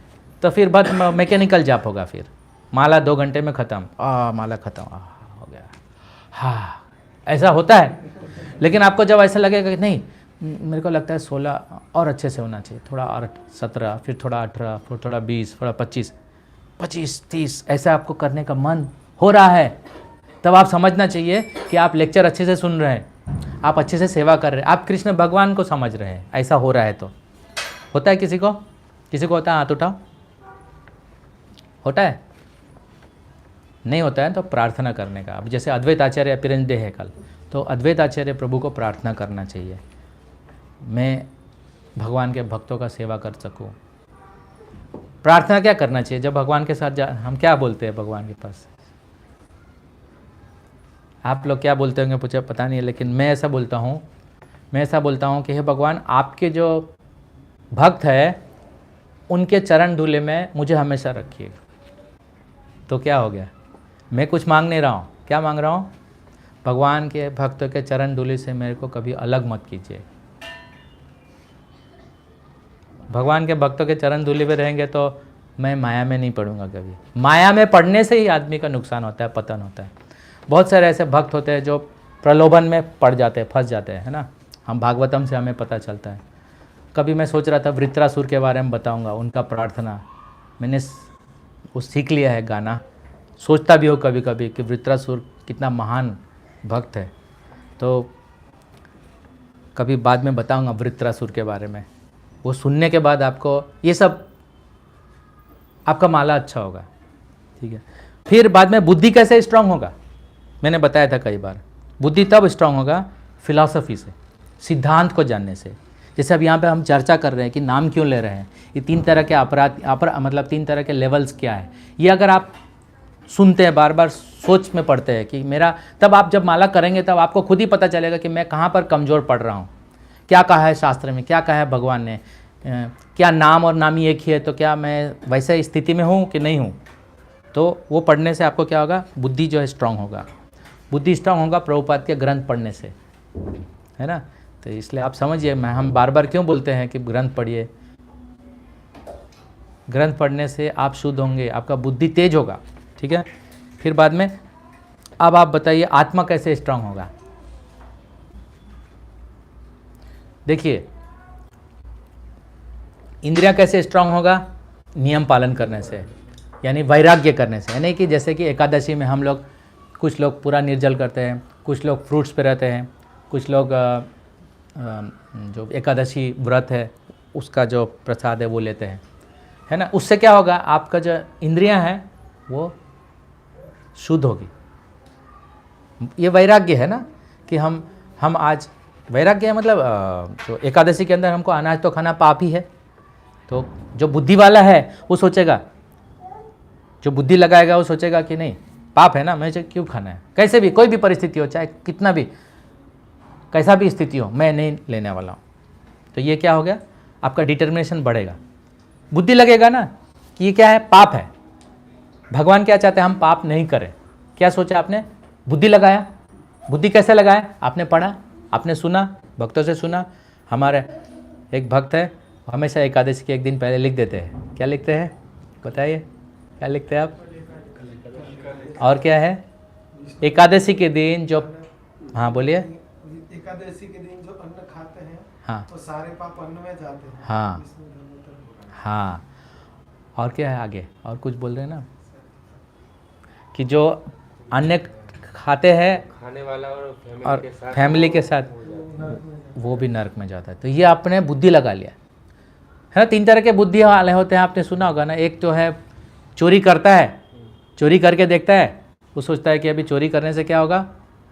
तो फिर बहुत मैकेनिकल जाप होगा, फिर माला 2 घंटे में ख़त्म, माला ख़त्म, हो गया, हाँ, ऐसा होता है। लेकिन आपको जब ऐसा लगेगा कि नहीं, मेरे को लगता है 16 और अच्छे से होना चाहिए, थोड़ा और 17, फिर थोड़ा 18, फिर थोड़ा 20, थोड़ा 25, 30, ऐसा आपको करने का मन हो रहा है, तब आप समझना चाहिए कि आप लेक्चर अच्छे से सुन रहे हैं, आप अच्छे से सेवा कर रहे हैं, आप कृष्ण भगवान को समझ रहे हैं। ऐसा हो रहा है तो होता है, किसी को होता है, हाथ उठाओ, होता है, नहीं होता है तो प्रार्थना करने का। अब जैसे अद्वैत आचार्य अपीयरेंस डे है कल, तो अद्वैत आचार्य प्रभु को प्रार्थना करना चाहिए, मैं भगवान के भक्तों का सेवा कर सकूं। प्रार्थना क्या करना चाहिए जब भगवान के साथ हम क्या बोलते हैं भगवान के पास, आप लोग क्या बोलते होंगे मुझे पता नहीं है, लेकिन मैं ऐसा बोलता हूँ कि हे भगवान, आपके जो भक्त है उनके चरण धूले में मुझे हमेशा रखिएगा। तो क्या हो गया, मैं कुछ मांग नहीं रहा हूँ, क्या मांग रहा हूँ, भगवान के भक्तों के चरण धूले से मेरे को कभी अलग मत कीजिए। भगवान के भक्तों के चरण धूले पे रहेंगे तो मैं माया में नहीं पड़ूंगा कभी। माया में पड़ने से ही आदमी का नुकसान होता है, पतन होता है। बहुत सारे ऐसे भक्त होते हैं जो प्रलोभन में पड़ जाते हैं, फंस जाते हैं, है ना। हम भागवतम से हमें पता चलता है। कभी मैं सोच रहा था वृत्रासुर के बारे में बताऊंगा, उनका प्रार्थना मैंने वो सीख लिया है गाना, सोचता भी हो कभी कभी कि वृत्रासुर कितना महान भक्त है, तो कभी बाद में बताऊंगा वृत्रासुर के बारे में। वो सुनने के बाद आपको ये सब, आपका माला अच्छा होगा, ठीक है। फिर बाद में बुद्धि कैसे स्ट्रांग होगा, मैंने बताया था कई बार, बुद्धि तब स्ट्रांग होगा फिलॉसफी से, सिद्धांत को जानने से। जैसे अब यहाँ पे हम चर्चा कर रहे हैं कि नाम क्यों ले रहे हैं, ये 3 तरह के मतलब 3 तरह के लेवल्स क्या है, ये अगर आप सुनते हैं, बार बार सोच में पड़ते हैं कि मेरा, तब आप जब माला करेंगे तब आपको खुद ही पता चलेगा कि मैं कहाँ पर कमज़ोर पड़ रहा हूँ, क्या कहा है शास्त्र में, क्या कहा है भगवान ने, क्या नाम और नामी एक ही है, तो क्या मैं वैसे स्थिति में हूँ कि नहीं हूँ। तो वो पढ़ने से आपको क्या होगा, बुद्धि जो है स्ट्रांग होगा। बुद्धि स्ट्रांग होगा प्रभुपाद के ग्रंथ पढ़ने से, है ना। तो इसलिए आप समझिए, हम बार बार क्यों बोलते हैं कि ग्रंथ पढ़िए। ग्रंथ पढ़ने से आप शुद्ध होंगे, आपका बुद्धि तेज होगा, ठीक है। फिर बाद में अब आप बताइए आत्मा कैसे स्ट्रांग होगा। देखिए इंद्रिया कैसे स्ट्रांग होगा, नियम पालन करने से, यानी वैराग्य करने से। यानी कि जैसे कि एकादशी में हम लोग, कुछ लोग पूरा निर्जल करते हैं, कुछ लोग फ्रूट्स पे रहते हैं, कुछ लोग जो एकादशी व्रत है उसका जो प्रसाद है वो लेते हैं, है ना। उससे क्या होगा, आपका जो इंद्रियां हैं वो शुद्ध होगी। ये वैराग्य है ना, कि हम आज वैराग्य है, मतलब जो एकादशी के अंदर हमको अनाज तो खाना पाप ही है। तो जो बुद्धि वाला है वो सोचेगा, जो बुद्धि लगाएगा वो सोचेगा कि नहीं पाप है ना, मुझे क्यों खाना है, कैसे भी कोई भी परिस्थिति हो, चाहे कितना भी कैसा भी स्थिति हो मैं नहीं लेने वाला हूँ। तो ये क्या हो गया, आपका डिटर्मिनेशन बढ़ेगा। बुद्धि लगेगा ना कि ये क्या है, पाप है। भगवान क्या चाहते हैं, हम पाप नहीं करें। क्या सोचा आपने, बुद्धि लगाया। बुद्धि कैसे लगाया, आपने पढ़ा, आपने सुना, भक्तों से सुना। हमारे एक भक्त है, हमेशा एकादशी के एक दिन पहले लिख देते हैं। क्या लिखते हैं बताइए, क्या लिखते हैं आप? और क्या है, एकादशी के दिन जो, हाँ बोलिए, एकादशी के दिन जो अन्न खाते हैं, हाँ, तो सारे पाप अन्न में जाते हैं। हाँ हाँ। और क्या है आगे, और कुछ बोल रहे हैं ना, कि जो अन्न खाते हैं खाने वाला और फैमिली के साथ वो भी नरक में जाता है। तो ये आपने बुद्धि लगा लिया है ना। 3 तरह के बुद्धि वाले होते हैं, आपने सुना होगा ना। एक तो है चोरी करता है, चोरी करके देखता है, वो सोचता है कि अभी चोरी करने से क्या होगा,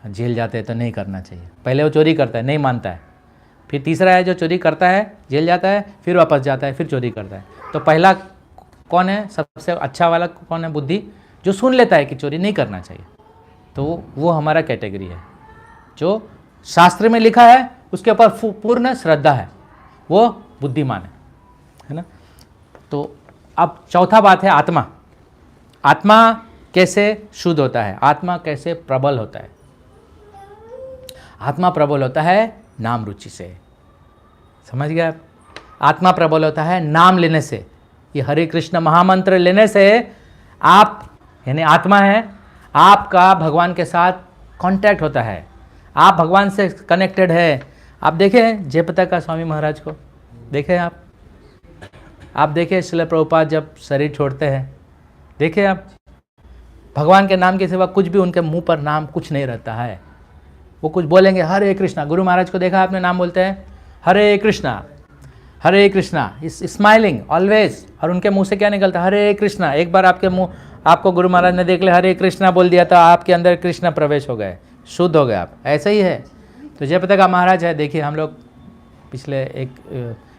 जेल जाते हैं तो नहीं करना चाहिए। पहले वो चोरी करता है, नहीं मानता है। फिर तीसरा है जो चोरी करता है, जेल जाता है, फिर वापस जाता है, फिर चोरी करता है। तो पहला कौन है, सबसे अच्छा वाला कौन है, बुद्धि, जो सुन लेता है कि चोरी नहीं करना चाहिए। तो वो हमारा कैटेगरी है, जो शास्त्र में लिखा है उसके ऊपर पूर्ण श्रद्धा है, वो बुद्धिमान है ना। तो अब चौथा बात है आत्मा। आत्मा कैसे शुद्ध होता है, आत्मा कैसे प्रबल होता है। आत्मा प्रबल होता है नाम रुचि से, समझ गए आप। आत्मा प्रबल होता है नाम लेने से। ये हरे कृष्ण महामंत्र लेने से आप, यानी आत्मा है, आपका भगवान के साथ कांटेक्ट होता है, आप भगवान से कनेक्टेड है। आप देखें जयप्रकाश स्वामी महाराज को, देखें आप देखें श्रील प्रभुपाद जब शरीर छोड़ते हैं, देखें आप, भगवान के नाम के सिवा कुछ भी उनके मुंह पर नाम कुछ नहीं रहता है। वो कुछ बोलेंगे हरे कृष्णा, गुरु महाराज को देखा आपने, नाम बोलते हैं हरे कृष्णा, हरे कृष्णा, इस स्माइलिंग ऑलवेज। और उनके मुंह से क्या निकलता, हरे कृष्णा। एक बार आपके मुंह, आपको गुरु महाराज ने देख ले हरे कृष्णा बोल दिया तो आपके अंदर कृष्ण प्रवेश हो गए, शुद्ध हो गए आप। ऐसा ही है। तो जयप्रकाश महाराज है, देखिए हम लोग पिछले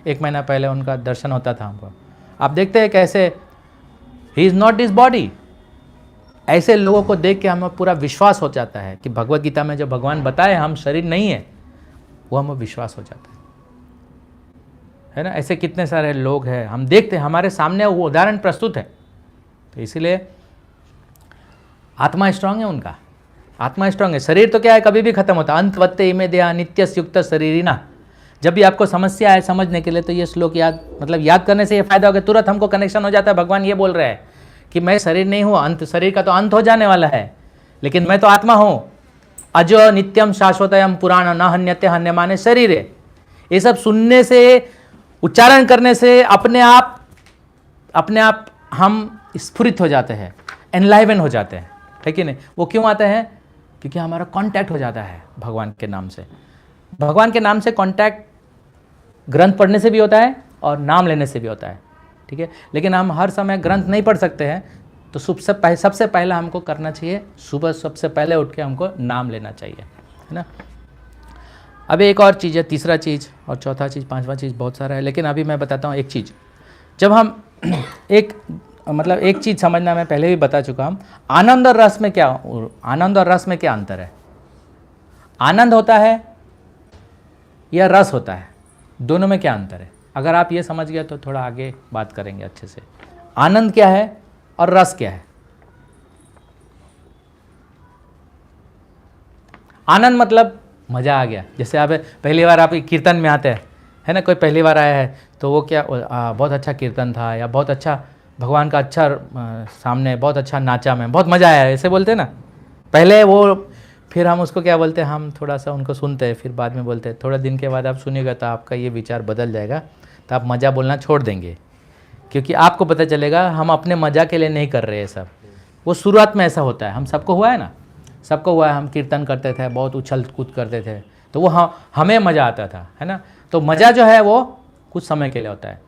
एक महीना पहले उनका दर्शन होता था हमको। आप देखते हैं कैसे he is not this body. ऐसे लोगों को देख के हमें पूरा विश्वास हो जाता है कि भगवत गीता में जो भगवान बताए हम शरीर नहीं है, वो हमें विश्वास हो जाता है ना। ऐसे कितने सारे लोग हैं, हम देखते हैं हमारे सामने, वो उदाहरण प्रस्तुत है। तो इसीलिए आत्मा स्ट्रांग है उनका, आत्मा स्ट्रांग है। शरीर तो क्या है, कभी भी खत्म होता है। अंतवत्ते इमे देहा नित्यस्युक्त शरीरिना। जब भी आपको समस्या है समझने के लिए, तो ये श्लोक याद, मतलब याद करने से ये फायदा हो गया, तुरंत हमको कनेक्शन हो जाता है। भगवान ये बोल रहे हैं कि मैं शरीर नहीं हूँ, अंत, शरीर का तो अंत हो जाने वाला है, लेकिन मैं तो आत्मा हूँ। अजो नित्यम शाश्वतयम पुराण न हन्यते हन्यमाने शरीर। ये सब सुनने से, उच्चारण करने से अपने आप हम स्फुरित हो जाते हैं, एनलाइवन हो जाते हैं, है कि नहीं। वो क्यों आते हैं, क्योंकि हमारा कांटेक्ट हो जाता है भगवान के नाम से। भगवान के नाम से कांटेक्ट ग्रंथ पढ़ने से भी होता है और नाम लेने से भी होता है, ठीक है। लेकिन हम हर समय ग्रंथ नहीं पढ़ सकते हैं, तो सबसे पहला हमको करना चाहिए, सुबह सबसे पहले उठ के हमको नाम लेना चाहिए, है ना। अभी एक और चीज़ है, तीसरा चीज़ और चौथा चीज़, पांचवा चीज़, बहुत सारा है, लेकिन अभी मैं बताता हूँ एक चीज़। जब हम एक चीज़ समझना, मैं पहले भी बता चुका हूँ, आनंद और रस में क्या, आनंद और रस में क्या अंतर है। आनंद होता है या रस होता है, दोनों में क्या अंतर है। अगर आप ये समझ गए तो थोड़ा आगे बात करेंगे अच्छे से। आनंद क्या है और रस क्या है। आनंद मतलब मज़ा आ गया, जैसे आप पहली बार आप कीर्तन में आते हैं, है ना, कोई पहली बार आया है तो वो क्या, बहुत अच्छा कीर्तन था, या बहुत अच्छा भगवान का अच्छा सामने बहुत अच्छा नाचा, में बहुत मज़ा आया, ऐसे बोलते हैं ना पहले वो। फिर हम उसको क्या बोलते हैं, हम थोड़ा सा उनको सुनते हैं, फिर बाद में बोलते हैं। थोड़ा दिन के बाद आप सुनिएगा तो आपका ये विचार बदल जाएगा, तो आप मज़ा बोलना छोड़ देंगे, क्योंकि आपको पता चलेगा हम अपने मज़ा के लिए नहीं कर रहे हैं सब। वो शुरुआत में ऐसा होता है, हम सबको हुआ है ना, सबको हुआ है। हम कीर्तन करते थे, बहुत उछल कूद करते थे, तो वो हमें मज़ा आता था, है ना। तो मज़ा जो है वो कुछ समय के लिए होता है,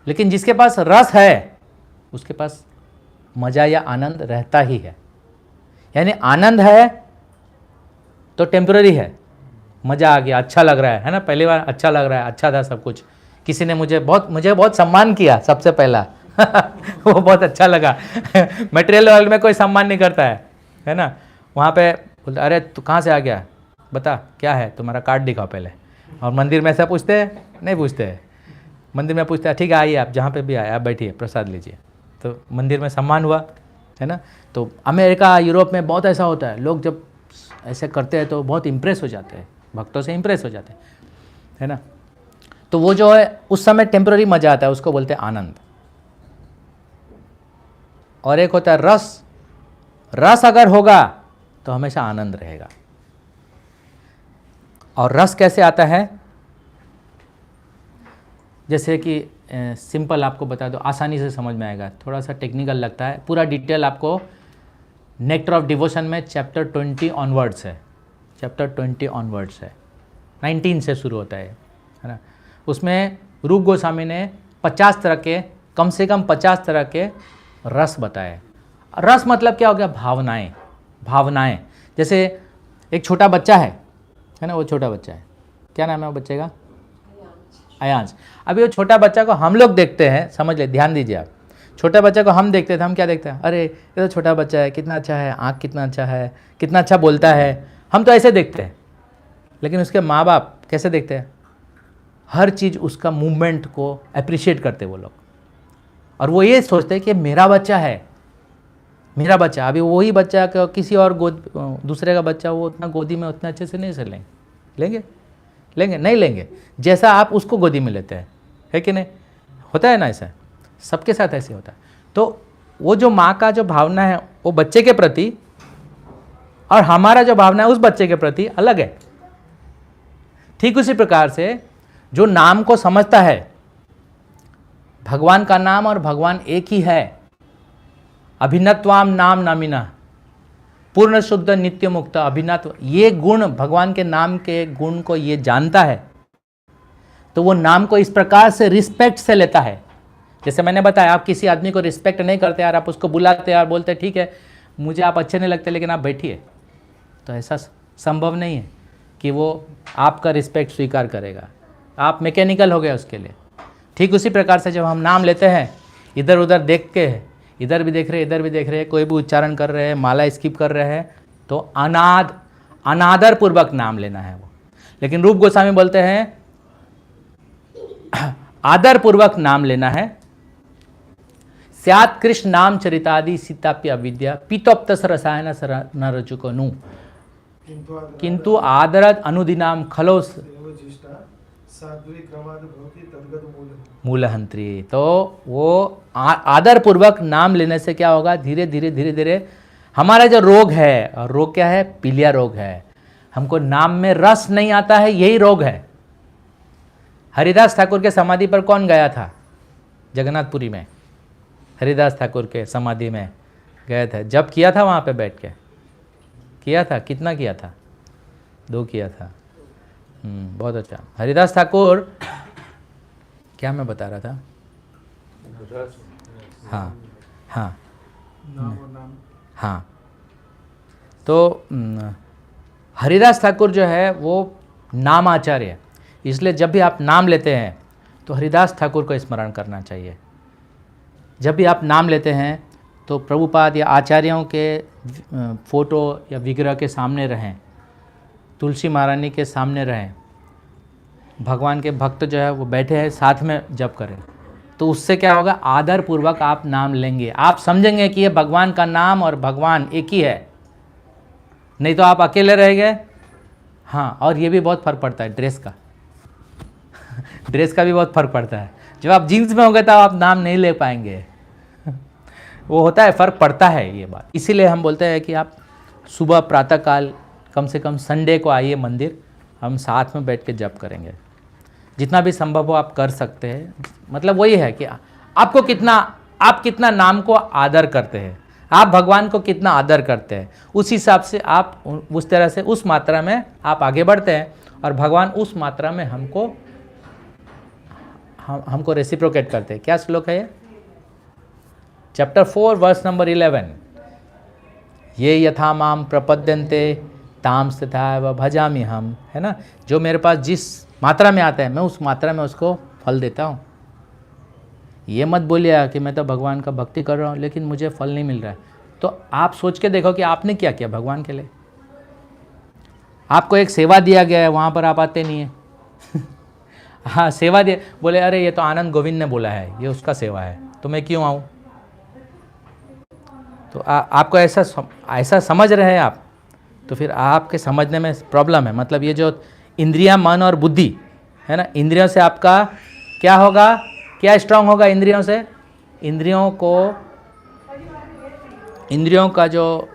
लेकिन जिसके पास रस है उसके पास मज़ा या आनंद रहता ही है। यानी आनंद है तो टेम्पररी है, मज़ा आ गया, अच्छा लग रहा है ना, पहली बार अच्छा लग रहा है, अच्छा था सब कुछ, किसी ने मुझे बहुत सम्मान किया सबसे पहला वो बहुत अच्छा लगा मटेरियल वर्ल्ड में कोई सम्मान नहीं करता है ना। वहाँ पे बोलते अरे तू कहाँ से आ गया, बता क्या है, तुम्हारा कार्ड दिखाओ पहले। और मंदिर में ऐसा पूछते हैं? नहीं पूछते हैं। मंदिर में पूछते हैं ठीक है आइए आप जहाँ पे भी आए आप बैठिए प्रसाद लीजिए, तो मंदिर में सम्मान हुआ, है ना। तो अमेरिका यूरोप में बहुत ऐसा होता है, लोग जब ऐसे करते हैं तो बहुत इम्प्रेस हो जाते हैं, भक्तों से इम्प्रेस हो जाते हैं, है ना। तो वो जो है उस समय टेम्पररी मजा आता है, उसको बोलते हैं आनंद। और एक होता है रस, रस अगर होगा तो हमेशा आनंद रहेगा। और रस कैसे आता है, जैसे कि सिंपल आपको बता दो, आसानी से समझ में आएगा, थोड़ा सा टेक्निकल लगता है, पूरा डिटेल आपको नेक्टर ऑफ डिवोशन में चैप्टर 20 ऑनवर्ड्स है, चैप्टर 20 ऑनवर्ड्स है, 19 से शुरू होता है ना। उसमें रूप गोस्वामी ने 50 तरह के, कम से कम 50 तरह के रस बताए। रस मतलब क्या हो गया, भावनाएं, भावनाएं। जैसे एक छोटा बच्चा है ना, वो छोटा बच्चा है, क्या नाम है वो बच्चे का, अयांश। अभी वो छोटा बच्चा को हम लोग देखते हैं, समझ ले, ध्यान दीजिए आप, छोटा बच्चा को हम देखते थे, हम क्या देखते हैं, अरे ये तो छोटा बच्चा है, कितना अच्छा है, आँख कितना अच्छा है, कितना अच्छा बोलता है, हम तो ऐसे देखते हैं। लेकिन उसके माँ बाप कैसे देखते हैं, हर चीज़ उसका मूवमेंट को अप्रिशिएट करते वो लोग, और वो ये सोचते हैं कि मेरा बच्चा है, मेरा बच्चा। अभी वही बच्चा किसी और दूसरे का बच्चा वो उतना गोदी में उतना अच्छे से नहीं से लेंगे, लेंगे नहीं लेंगे, जैसा आप उसको गोदी में लेते हैं, है कि नहीं, होता है ना ऐसा, सबके साथ ऐसे होता है। तो वो जो माँ का जो भावना है वो बच्चे के प्रति, और हमारा जो भावना है उस बच्चे के प्रति अलग है। ठीक उसी प्रकार से जो नाम को समझता है, भगवान का नाम और भगवान एक ही है, अभिन्नत्वाम नाम नामिना, पूर्ण शुद्ध नित्य मुक्त अभिन्नत्व, ये गुण भगवान के नाम के गुण को ये जानता है, तो वो नाम को इस प्रकार से रिस्पेक्ट से लेता है। जैसे मैंने बताया, आप किसी आदमी को रिस्पेक्ट नहीं करते यार, आप उसको बुलाते यार, बोलते ठीक है मुझे आप अच्छे नहीं लगते लेकिन आप बैठिए, तो ऐसा संभव नहीं है कि वो आपका रिस्पेक्ट स्वीकार करेगा, आप मैकेनिकल हो गए उसके लिए। ठीक उसी प्रकार से जब हम नाम लेते हैं, इधर उधर देख के, इधर भी देख रहे इधर भी देख रहे, कोई भी उच्चारण कर रहे हैं, माला स्किप कर रहे हैं, तो अनादर पूर्वक नाम लेना है वो। लेकिन रूप गोस्वामी बोलते हैं आदर पूर्वक नाम लेना है। स्यात् कृष्ण नाम चरितादि सीताप्य अविद्या पीतोप्तस रसायन न रजुको नु किंतु आदरत अनुदिनाम खलोस मूलहंत्री। तो वो आदर पूर्वक नाम लेने से क्या होगा, धीरे धीरे धीरे धीरे हमारा जो रोग है, और रोग क्या है, पीलिया रोग है, हमको नाम में रस नहीं आता है, यही रोग है। हरिदास ठाकुर के समाधि पर कौन गया था, जगन्नाथपुरी में हरिदास ठाकुर के समाधि में गए थे, जब किया था वहाँ पे बैठ के किया था, कितना किया था, 2 किया था। बहुत अच्छा। हरिदास ठाकुर, क्या मैं बता रहा था, हाँ हाँ हाँ, तो हरिदास ठाकुर जो है वो नाम आचार्य, इसलिए जब भी आप नाम लेते हैं तो हरिदास ठाकुर को स्मरण करना चाहिए। जब भी आप नाम लेते हैं तो प्रभुपाद या आचार्यों के फोटो या विग्रह के सामने रहें, तुलसी महारानी के सामने रहें, भगवान के भक्त जो है वो बैठे हैं साथ में जप करें, तो उससे क्या होगा, आदर पूर्वक आप नाम लेंगे, आप समझेंगे कि ये भगवान का नाम और भगवान एक ही है। नहीं तो आप अकेले रह गए। हाँ, और ये भी बहुत फर्क पड़ता है ड्रेस का ड्रेस का भी बहुत फर्क पड़ता है। जब आप जीन्स में होंगे तो आप नाम नहीं ले पाएंगे वो होता है, फर्क पड़ता है ये बात। इसीलिए हम बोलते हैं कि आप सुबह प्रातःकाल कम से कम संडे को आइए मंदिर, हम साथ में बैठ के जप करेंगे, जितना भी संभव हो आप कर सकते हैं। मतलब वही है कि आपको आप कितना नाम को आदर करते हैं, आप भगवान को कितना आदर करते हैं, उस हिसाब से आप उस तरह से उस मात्रा में आप आगे बढ़ते हैं, और भगवान उस मात्रा में हमको रेसिप्रोकेट करते हैं। क्या श्लोक है ये, चैप्टर 4 वर्स नंबर 11, ये यथा माम प्रपद्यन्ते ताम तथा भजामि हम, है ना। जो मेरे पास जिस मात्रा में आता है मैं उस मात्रा में उसको फल देता हूँ। ये मत बोलिए कि मैं तो भगवान का भक्ति कर रहा हूँ लेकिन मुझे फल नहीं मिल रहा है। तो आप सोच के देखो कि आपने क्या किया भगवान के लिए। आपको एक सेवा दिया गया है, वहाँ पर आप आते नहीं हैं। हाँ, सेवा दिया, बोले अरे ये तो आनंद गोविंद ने बोला है, ये उसका सेवा है, तो मैं क्यों आऊँ? तो आपको ऐसा समझ रहे हैं आप, तो फिर आपके समझने में प्रॉब्लम है। मतलब ये जो इंद्रियां, मन और बुद्धि है ना, इंद्रियों से आपका क्या होगा, क्या स्ट्रांग होगा इंद्रियों से? इंद्रियों का जो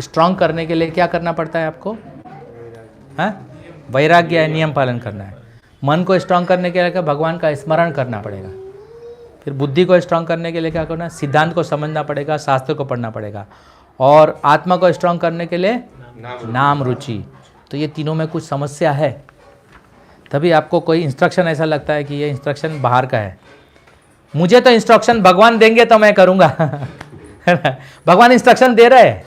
स्ट्रांग करने के लिए क्या करना पड़ता है आपको? वैराग्य है, नियम पालन करना है। मन को स्ट्रांग करने के लिए भगवान का स्मरण करना पड़ेगा। फिर बुद्धि को स्ट्रांग करने के लिए क्या करना है? सिद्धांत को समझना पड़ेगा, शास्त्र को पढ़ना पड़ेगा। और आत्मा को स्ट्रांग करने के लिए नाम रुचि। तो ये तीनों में कुछ समस्या है, तभी आपको कोई इंस्ट्रक्शन ऐसा लगता है कि ये इंस्ट्रक्शन बाहर का है। मुझे तो इंस्ट्रक्शन भगवान देंगे तो मैं करूँगा। भगवान इंस्ट्रक्शन दे रहे हैं,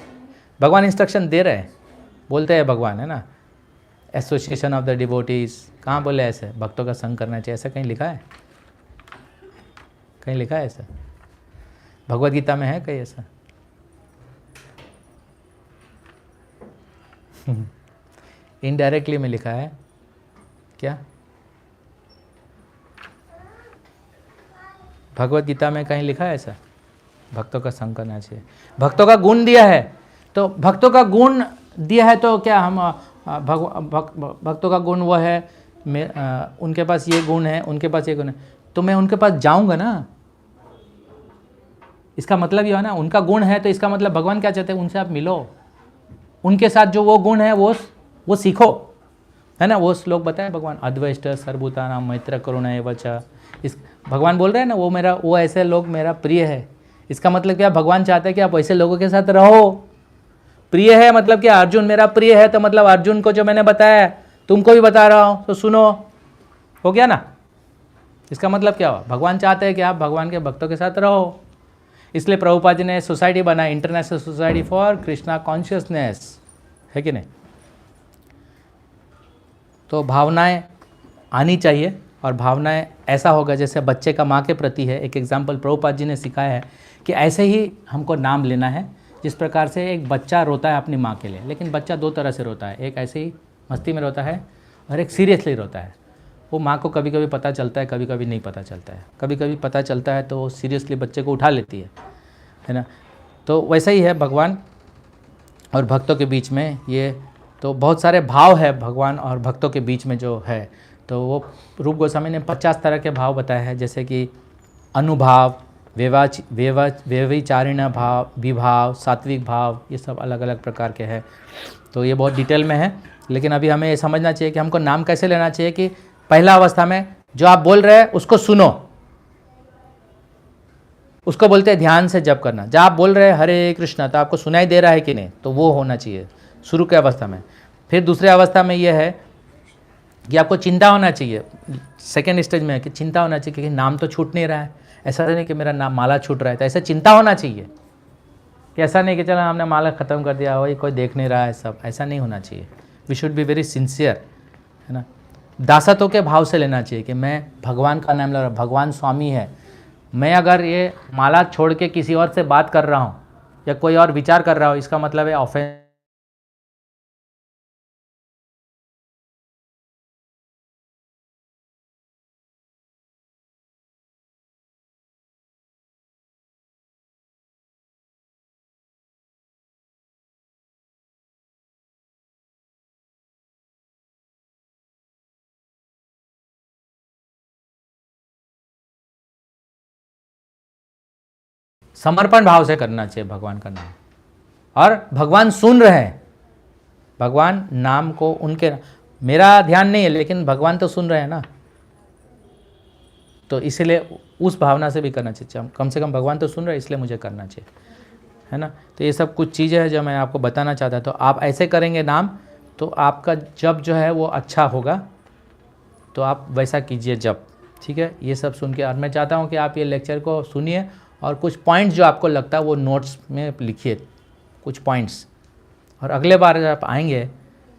भगवान इंस्ट्रक्शन दे रहे हैं, बोलते हैं भगवान, है ना, एसोसिएशन ऑफ द डिवोटीज, कहाँ बोले ऐसे भक्तों का संग करना चाहिए? ऐसा कहीं लिखा है? कहीं लिखा है ऐसा? भगवद गीता में है कहीं ऐसा? इनडायरेक्टली में लिखा है क्या? भगवद गीता में कहीं लिखा है ऐसा? भक्तों का संग करना चाहिए, भक्तों का गुण दिया है। तो भक्तों का गुण दिया है तो क्या हम भक्तों का गुण वो है, उनके पास ये गुण है, उनके पास ये गुण है, तो मैं उनके पास जाऊंगा ना। इसका मतलब ये है ना, उनका गुण है तो इसका मतलब भगवान क्या चाहते हैं? उनसे आप मिलो, उनके साथ जो वो गुण है वो सीखो, है ना। वो श्लोक बताए भगवान, अद्वैष्ट सर्वभूतानां मैत्र करुणा एव च। इस भगवान बोल रहे हैं ना, वो ऐसे लोग मेरा प्रिय है। इसका मतलब क्या? भगवान चाहते हैं कि आप ऐसे लोगों के साथ रहो। प्रिय है मतलब क्या? अर्जुन मेरा प्रिय है, तो मतलब अर्जुन को जो मैंने बताया तुमको भी बता रहा हूँ, तो सुनो, हो गया ना। इसका मतलब क्या हुआ? भगवान चाहते हैं कि आप भगवान के भक्तों के साथ रहो। इसलिए प्रभुपाद जी ने सोसाइटी बनाई, international society for Krishna consciousness, है कि नहीं। तो भावनाएं आनी चाहिए, और भावनाएं ऐसा होगा जैसे बच्चे का माँ के प्रति है। एक एग्जाम्पल प्रभुपाद जी ने सिखाया है कि ऐसे ही हमको नाम लेना है, जिस प्रकार से एक बच्चा रोता है अपनी माँ के लिए। लेकिन बच्चा दो तरह से रोता है, एक ऐसे ही मस्ती में रोता है और एक सीरियसली रोता है। वो माँ को कभी कभी पता चलता है, कभी कभी नहीं पता चलता है। कभी कभी पता चलता है तो वो सीरियसली बच्चे को उठा लेती है ना। तो वैसा ही है भगवान और भक्तों के बीच में। ये तो बहुत सारे भाव है भगवान और भक्तों के बीच में जो है। तो वो रूप गोस्वामी ने 50 तरह के भाव बताए हैं, जैसे कि अनुभाव, व्यभिचारिण भाव, विभाव, सात्विक भाव, ये सब अलग अलग प्रकार के हैं। तो ये बहुत डिटेल में है, लेकिन अभी हमें ये समझना चाहिए कि हमको नाम कैसे लेना चाहिए। कि पहला अवस्था में जो आप बोल रहे हैं उसको सुनो, उसको बोलते हैं ध्यान से जप करना। जब आप बोल रहे हैं हरे कृष्णा, तो आपको सुनाई दे रहा है कि नहीं, तो वो होना चाहिए शुरू के अवस्था में। फिर दूसरे अवस्था में ये है कि आपको चिंता होना चाहिए। सेकेंड स्टेज में है कि चिंता होना चाहिए कि नाम तो छूट नहीं रहा है। ऐसा नहीं कि मेरा नाम माला छूट रहा है, तो ऐसा चिंता होना चाहिए कि ऐसा नहीं कि चलो हमने माला ख़त्म कर दिया, वही कोई देख नहीं रहा है सब, ऐसा नहीं होना चाहिए। We should be very sincere, है ना। दासत्व के भाव से लेना चाहिए कि मैं भगवान का नाम ले रहा हूँ, भगवान स्वामी है। मैं अगर ये माला छोड़ के किसी और से बात कर रहा हूँ या कोई और विचार कर रहा हूँ, इसका मतलब है ऑफेंस। समर्पण भाव से करना चाहिए भगवान का नाम। और भगवान सुन रहे हैं, भगवान नाम को उनके, मेरा ध्यान नहीं है लेकिन भगवान तो सुन रहे हैं ना। तो इसलिए उस भावना से भी करना चाहिए, कम से कम भगवान तो सुन रहे हैं इसलिए मुझे करना चाहिए, है ना। तो ये सब कुछ चीज़ें हैं जो मैं आपको बताना चाहता। तो आप ऐसे करेंगे नाम, तो आपका जप जो है वो अच्छा होगा। तो आप वैसा कीजिए जप, ठीक है। ये सब सुन के, और मैं चाहता हूँ कि आप ये लेक्चर को सुनिए और कुछ पॉइंट्स जो आपको लगता है वो नोट्स में लिखिए, कुछ पॉइंट्स। और अगले बार जब आप आएंगे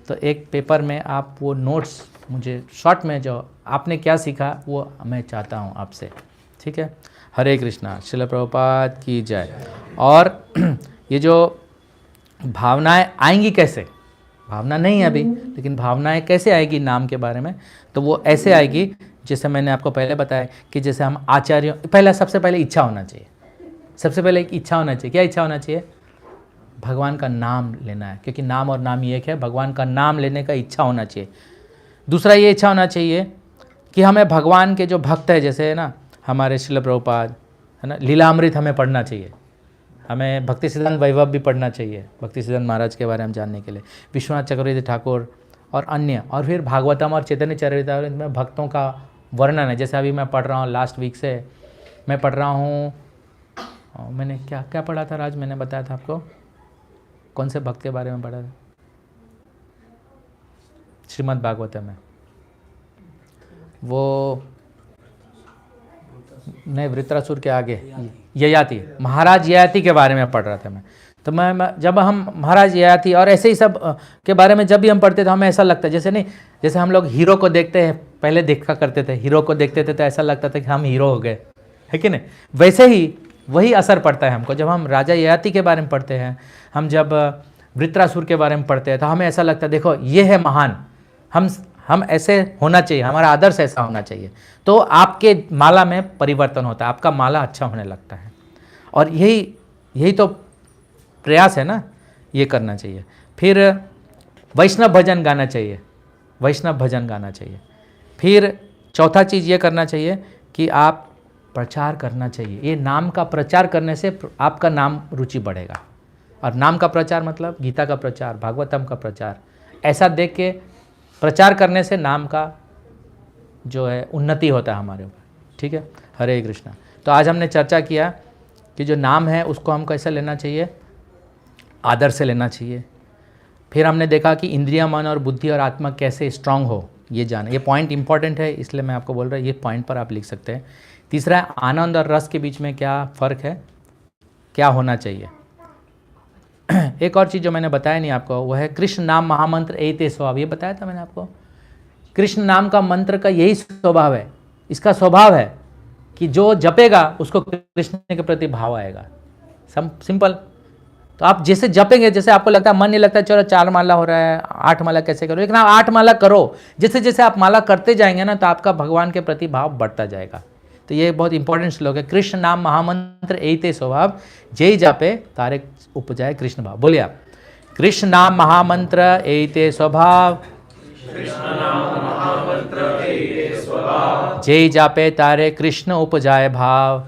तो एक पेपर में आप वो नोट्स मुझे शॉर्ट में जो आपने क्या सीखा वो मैं चाहता हूँ आपसे, ठीक है। हरे कृष्णा, श्रील प्रभुपाद की जय। और ये जो भावनाएं आएंगी कैसे, भावना नहीं है अभी, लेकिन भावनाएं कैसे आएगी नाम के बारे में? तो वो ऐसे आएगी जैसे मैंने आपको पहले बताया कि जैसे हम आचार्यों, पहला सबसे पहले इच्छा होना चाहिए, सबसे पहले एक इच्छा होना चाहिए। क्या इच्छा होना चाहिए? भगवान का नाम लेना है, क्योंकि नाम और नाम ही एक है। भगवान का नाम लेने का इच्छा होना चाहिए। दूसरा ये इच्छा होना चाहिए कि हमें भगवान के जो भक्त है, जैसे है ना हमारे श्रील प्रभुपाद, है ना, लीलामृत हमें पढ़ना चाहिए। हमें भक्ति सिद्धांत वैभव भी पढ़ना चाहिए, भक्ति सिद्धांत महाराज के बारे में जानने के लिए, विश्वनाथ चक्रवर्ती ठाकुर और अन्य, और फिर भागवतम और चैतन्य चरितामृत में भक्तों का वर्णन है। जैसे अभी मैं पढ़ रहा हूँ, लास्ट वीक से मैं पढ़ रहा हूँ, मैंने क्या क्या पढ़ा था राज, मैंने बताया था आपको, कौन से भक्त के बारे में पढ़ा था? श्रीमद् भागवतम में वो नहीं, वृत्रासुर के आगे ययाति, महाराज ययाति के बारे में पढ़ रहा था मैं। तो मैं जब हम महाराज ययाति और ऐसे ही सब के बारे में जब भी हम पढ़ते तो हमें ऐसा लगता है जैसे नहीं, जैसे हम लोग हीरो को देखते हैं, पहले देखा करते थे, हीरो को देखते थे तो ऐसा लगता था कि हम हीरो हो गए, है कि नहीं? वैसे ही वही असर पड़ता है हमको जब हम राजा ययाति के बारे में पढ़ते हैं, हम जब वृत्रासुर के बारे में पढ़ते हैं तो हमें ऐसा लगता है देखो ये है महान, हम ऐसे होना चाहिए, हमारा आदर्श ऐसा होना चाहिए। तो आपके माला में परिवर्तन होता है, आपका माला अच्छा होने लगता है। और यही तो प्रयास है ना, ये करना चाहिए। फिर वैष्णव भजन गाना चाहिए, वैष्णव भजन गाना चाहिए। फिर चौथा चीज़ ये करना चाहिए कि आप प्रचार करना चाहिए। ये नाम का प्रचार करने से आपका नाम रुचि बढ़ेगा। और नाम का प्रचार मतलब गीता का प्रचार, भागवतम का प्रचार, ऐसा देख के प्रचार करने से नाम का जो है उन्नति होता है हमारे ऊपर। ठीक है, हरे कृष्णा। तो आज हमने चर्चा किया कि जो नाम है उसको हम कैसे लेना चाहिए, आदर से लेना चाहिए। फिर हमने देखा कि इंद्रिया, मन और बुद्धि और आत्मा कैसे स्ट्रांग हो, ये जाना। ये पॉइंट इंपॉर्टेंट है, इसलिए मैं आपको बोल रहा हूँ, ये पॉइंट पर आप लिख सकते हैं। तीसरा है आनंद और रस के बीच में क्या फ़र्क है, क्या होना चाहिए। एक और चीज़ जो मैंने बताया नहीं आपको, वो है कृष्ण नाम महामंत्र एते स्वभाव। ये बताया था मैंने आपको, कृष्ण नाम का मंत्र का यही स्वभाव है। इसका स्वभाव है कि जो जपेगा उसको कृष्ण के प्रति भाव आएगा। सिंपल। तो आप जैसे जपेंगे, जैसे आपको लगता है मन नहीं लगता चलो 4 माला हो रहा है, 8 माला कैसे करो, लेकिन आप 8 माला करो। जैसे जैसे आप माला करते जाएंगे ना, तो आपका भगवान के प्रति भाव बढ़ता जाएगा। तो ये बहुत इंपॉर्टेंट श्लोक है। कृष्ण नाम महामंत्र एते स्वभाव, जय जापे तारे उपजाए कृष्ण भाव। बोलिए आप, कृष्ण नाम महामंत्र एते स्वभाव, जय जापे तारे कृष्ण उपजाए भाव,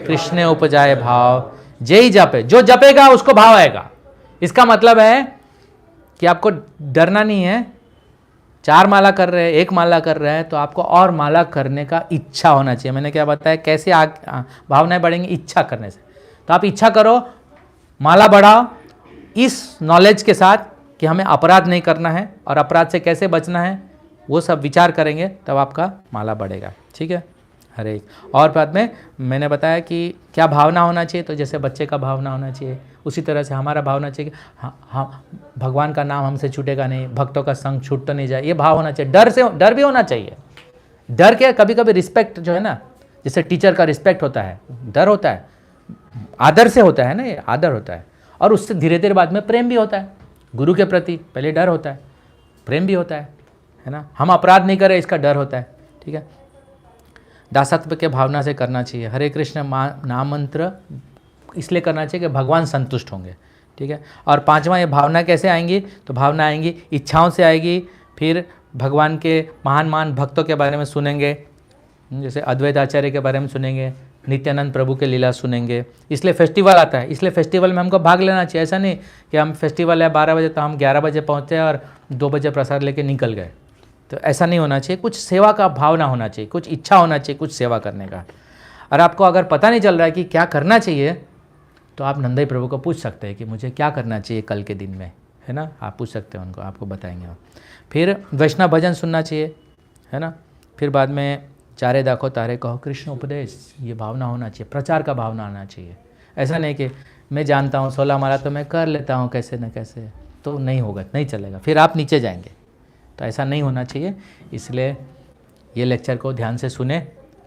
कृष्ण उपजाए भाव। जय जापे, जो जपेगा उसको भाव आएगा। इसका मतलब है कि आपको डरना नहीं है। 4 माला कर रहे हैं, 1 माला कर रहे हैं, तो आपको और माला करने का इच्छा होना चाहिए। मैंने क्या बताया, कैसे भावनाएं बढ़ेंगी, इच्छा करने से। तो आप इच्छा करो, माला बढ़ाओ, इस नॉलेज के साथ कि हमें अपराध नहीं करना है और अपराध से कैसे बचना है, वो सब विचार करेंगे, तब आपका माला बढ़ेगा। ठीक है, हरे। और बाद में मैंने बताया कि क्या भावना होना चाहिए, तो जैसे बच्चे का भावना होना चाहिए, उसी तरह से हमारा भावना चाहिए कि हाँ भगवान का नाम हमसे छूटेगा नहीं, भक्तों का संग छूट तो नहीं जाए, ये भाव होना चाहिए। डर भी होना चाहिए। डर के कभी कभी रिस्पेक्ट जो है ना, जैसे टीचर का रिस्पेक्ट होता है, डर होता है, आदर से होता है ना, ये आदर होता है। और उससे धीरे धीरे बाद में प्रेम भी होता है। गुरु के प्रति पहले डर होता है, प्रेम भी होता है ना। हम अपराध नहीं करें, इसका डर होता है। ठीक है, दासत्व के भावना से करना चाहिए। हरे कृष्ण नाम मंत्र इसलिए करना चाहिए कि भगवान संतुष्ट होंगे। ठीक है, और 5वां, ये भावना कैसे आएंगी, तो भावना आएंगी इच्छाओं से आएगी। फिर भगवान के महान भक्तों के बारे में सुनेंगे, जैसे अद्वैत आचार्य के बारे में सुनेंगे, नित्यानंद प्रभु के लीला सुनेंगे। इसलिए फेस्टिवल आता है, इसलिए फेस्टिवल में हमको भाग लेना चाहिए। ऐसा नहीं कि हम फेस्टिवल है 12 बजे तो हम 11 बजे पहुँचे और 2 बजे प्रसाद लेके निकल गए, तो ऐसा नहीं होना चाहिए। कुछ सेवा का भावना होना चाहिए, कुछ इच्छा होना चाहिए कुछ सेवा करने का। और आपको अगर पता नहीं चल रहा है कि क्या करना चाहिए, तो आप नंदाई प्रभु को पूछ सकते हैं कि मुझे क्या करना चाहिए कल के दिन में, है ना। आप पूछ सकते हैं उनको, आपको बताएंगे वो। फिर वैष्णव भजन सुनना चाहिए, है ना। फिर बाद में चारे दाखो तारे कहो कृष्ण उपदेश, ये भावना होना चाहिए, प्रचार का भावना आना चाहिए। ऐसा नहीं कि मैं जानता हूँ 16 माला तो मैं कर लेता हूँ कैसे न कैसे, तो नहीं होगा, नहीं चलेगा, फिर आप नीचे जाएंगे। तो ऐसा नहीं होना चाहिए। इसलिए ये लेक्चर को ध्यान से सुने,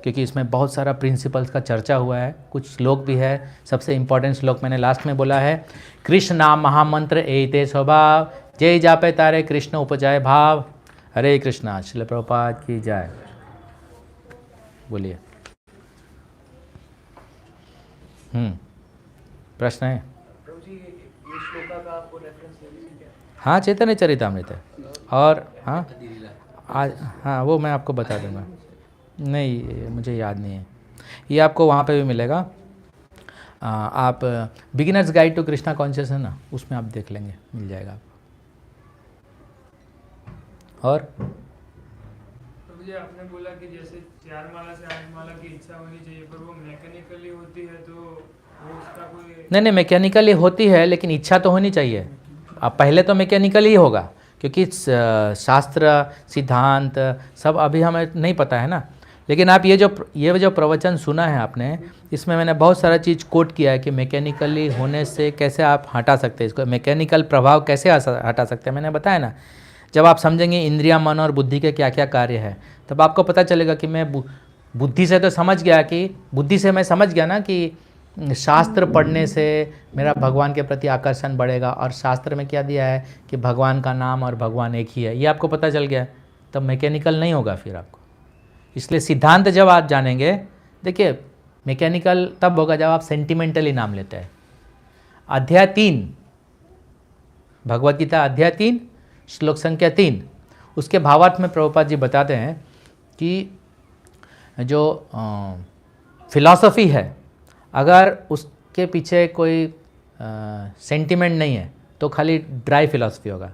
क्योंकि इसमें बहुत सारा प्रिंसिपल्स का चर्चा हुआ है। कुछ श्लोक भी है, सबसे इम्पोर्टेंट श्लोक मैंने लास्ट में बोला है, कृष्ण नाम महामंत्र एते स्वभाव, जय जापे तारे कृष्ण उपजाए भाव। हरे कृष्णा। श्रील प्रभुपाद की जय। बोलिए। प्रश्न है? प्रभु जी, ये श्लोका का आपको रेफरेंस ले लीजिए क्या? हाँ, चैतन्य चरितामृत है। और हाँ आज, हाँ वो मैं आपको बता दूंगा। नहीं, मुझे याद नहीं है। ये आपको वहाँ पे भी मिलेगा। आप beginners guide to Krishna conscious है ना, उसमें आप देख लेंगे, मिल जाएगा आपको। और प्रभु जी, आपने बोला कि जैसे 4 माला से 8 माला की इच्छा होनी चाहिए, पर वो मैकेनिकली होती है, तो वो उसका कोई? नहीं, मैकेनिकली होती है, लेकिन इच्छा तो होनी चाहिए। अब पहले तो मैकेनिकल ही होगा, क्योंकि शास्त्र सिद्धांत सब अभी हमें नहीं पता है ना। लेकिन आप ये जो प्रवचन सुना है आपने, इसमें मैंने बहुत सारा चीज़ कोट किया है कि मैकेनिकली होने से कैसे आप हटा सकते हैं इसको, मैकेनिकल प्रभाव कैसे हटा सकते हैं। मैंने बताया ना, जब आप समझेंगे इंद्रिया, मन और बुद्धि के क्या क्या कार्य है, तब आपको पता चलेगा कि मैं बुद्धि से तो समझ गया कि बुद्धि से मैं समझ गया ना कि शास्त्र पढ़ने से मेरा भगवान के प्रति आकर्षण बढ़ेगा, और शास्त्र में क्या दिया है कि भगवान का नाम और भगवान एक ही है, ये आपको पता चल गया, तब मैकेनिकल नहीं होगा फिर आपको। इसलिए सिद्धांत जब आप जानेंगे, देखिए मैकेनिकल तब होगा जब आप सेंटिमेंटली नाम लेते हैं। अध्याय 3 भगवद गीता, अध्याय 3 श्लोक संख्या 3, उसके भावार्थ में प्रभुपाद जी बताते हैं कि जो फिलॉसफी है, अगर उसके पीछे कोई सेंटिमेंट नहीं है तो खाली ड्राई फिलॉसफी होगा,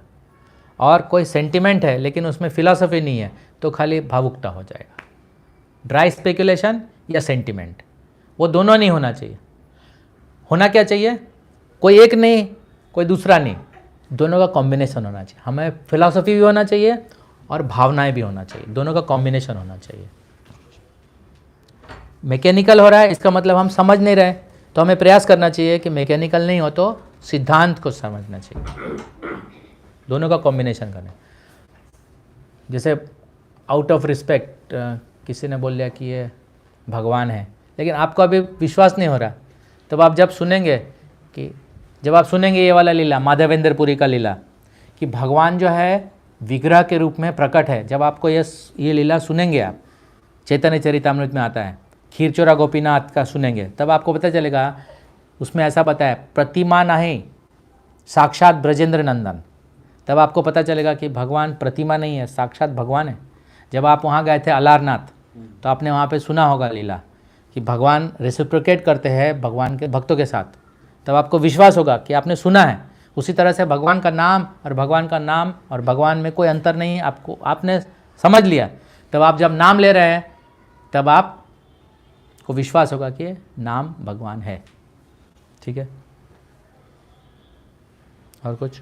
और कोई सेंटिमेंट है लेकिन उसमें फिलॉसफी नहीं है तो खाली भावुकता हो जाएगा। ड्राई स्पेकुलेशन या सेंटिमेंट, वो दोनों नहीं होना चाहिए। होना क्या चाहिए? कोई एक नहीं, कोई दूसरा नहीं, दोनों का कॉम्बिनेशन होना चाहिए। हमें फिलॉसफी भी होना चाहिए और भावनाएं भी होना चाहिए, दोनों का कॉम्बिनेशन होना चाहिए। मैकेनिकल हो रहा है, इसका मतलब हम समझ नहीं रहे, तो हमें प्रयास करना चाहिए कि मैकेनिकल नहीं हो तो सिद्धांत को समझना चाहिए, दोनों का कॉम्बिनेशन करना। जैसे आउट ऑफ रिस्पेक्ट किसी ने बोल दिया कि ये भगवान है, लेकिन आपको अभी विश्वास नहीं हो रहा, तब आप जब आप सुनेंगे ये वाला लीला, माधवेंद्र पुरी का लीला, कि भगवान जो है विग्रह के रूप में प्रकट है, जब आपको ये लीला सुनेंगे, आप चैतन्य चरितामृत में आता है, खीरचोरा गोपीनाथ का सुनेंगे, तब आपको पता चलेगा उसमें ऐसा बताया, प्रतिमा नहीं साक्षात ब्रजेंद्र नंदन। तब आपको पता चलेगा कि भगवान प्रतिमा नहीं है, साक्षात भगवान है। जब आप वहाँ गए थे अलारनाथ, तो आपने वहाँ पे सुना होगा लीला कि भगवान रेसिप्रोकेट करते हैं भगवान के भक्तों के साथ, तब आपको विश्वास होगा कि आपने सुना है। उसी तरह से भगवान का नाम और भगवान में कोई अंतर नहीं है, आपने समझ लिया, तब आप जब नाम ले रहे हैं तब आपको विश्वास होगा कि नाम भगवान है। ठीक है, और कुछ?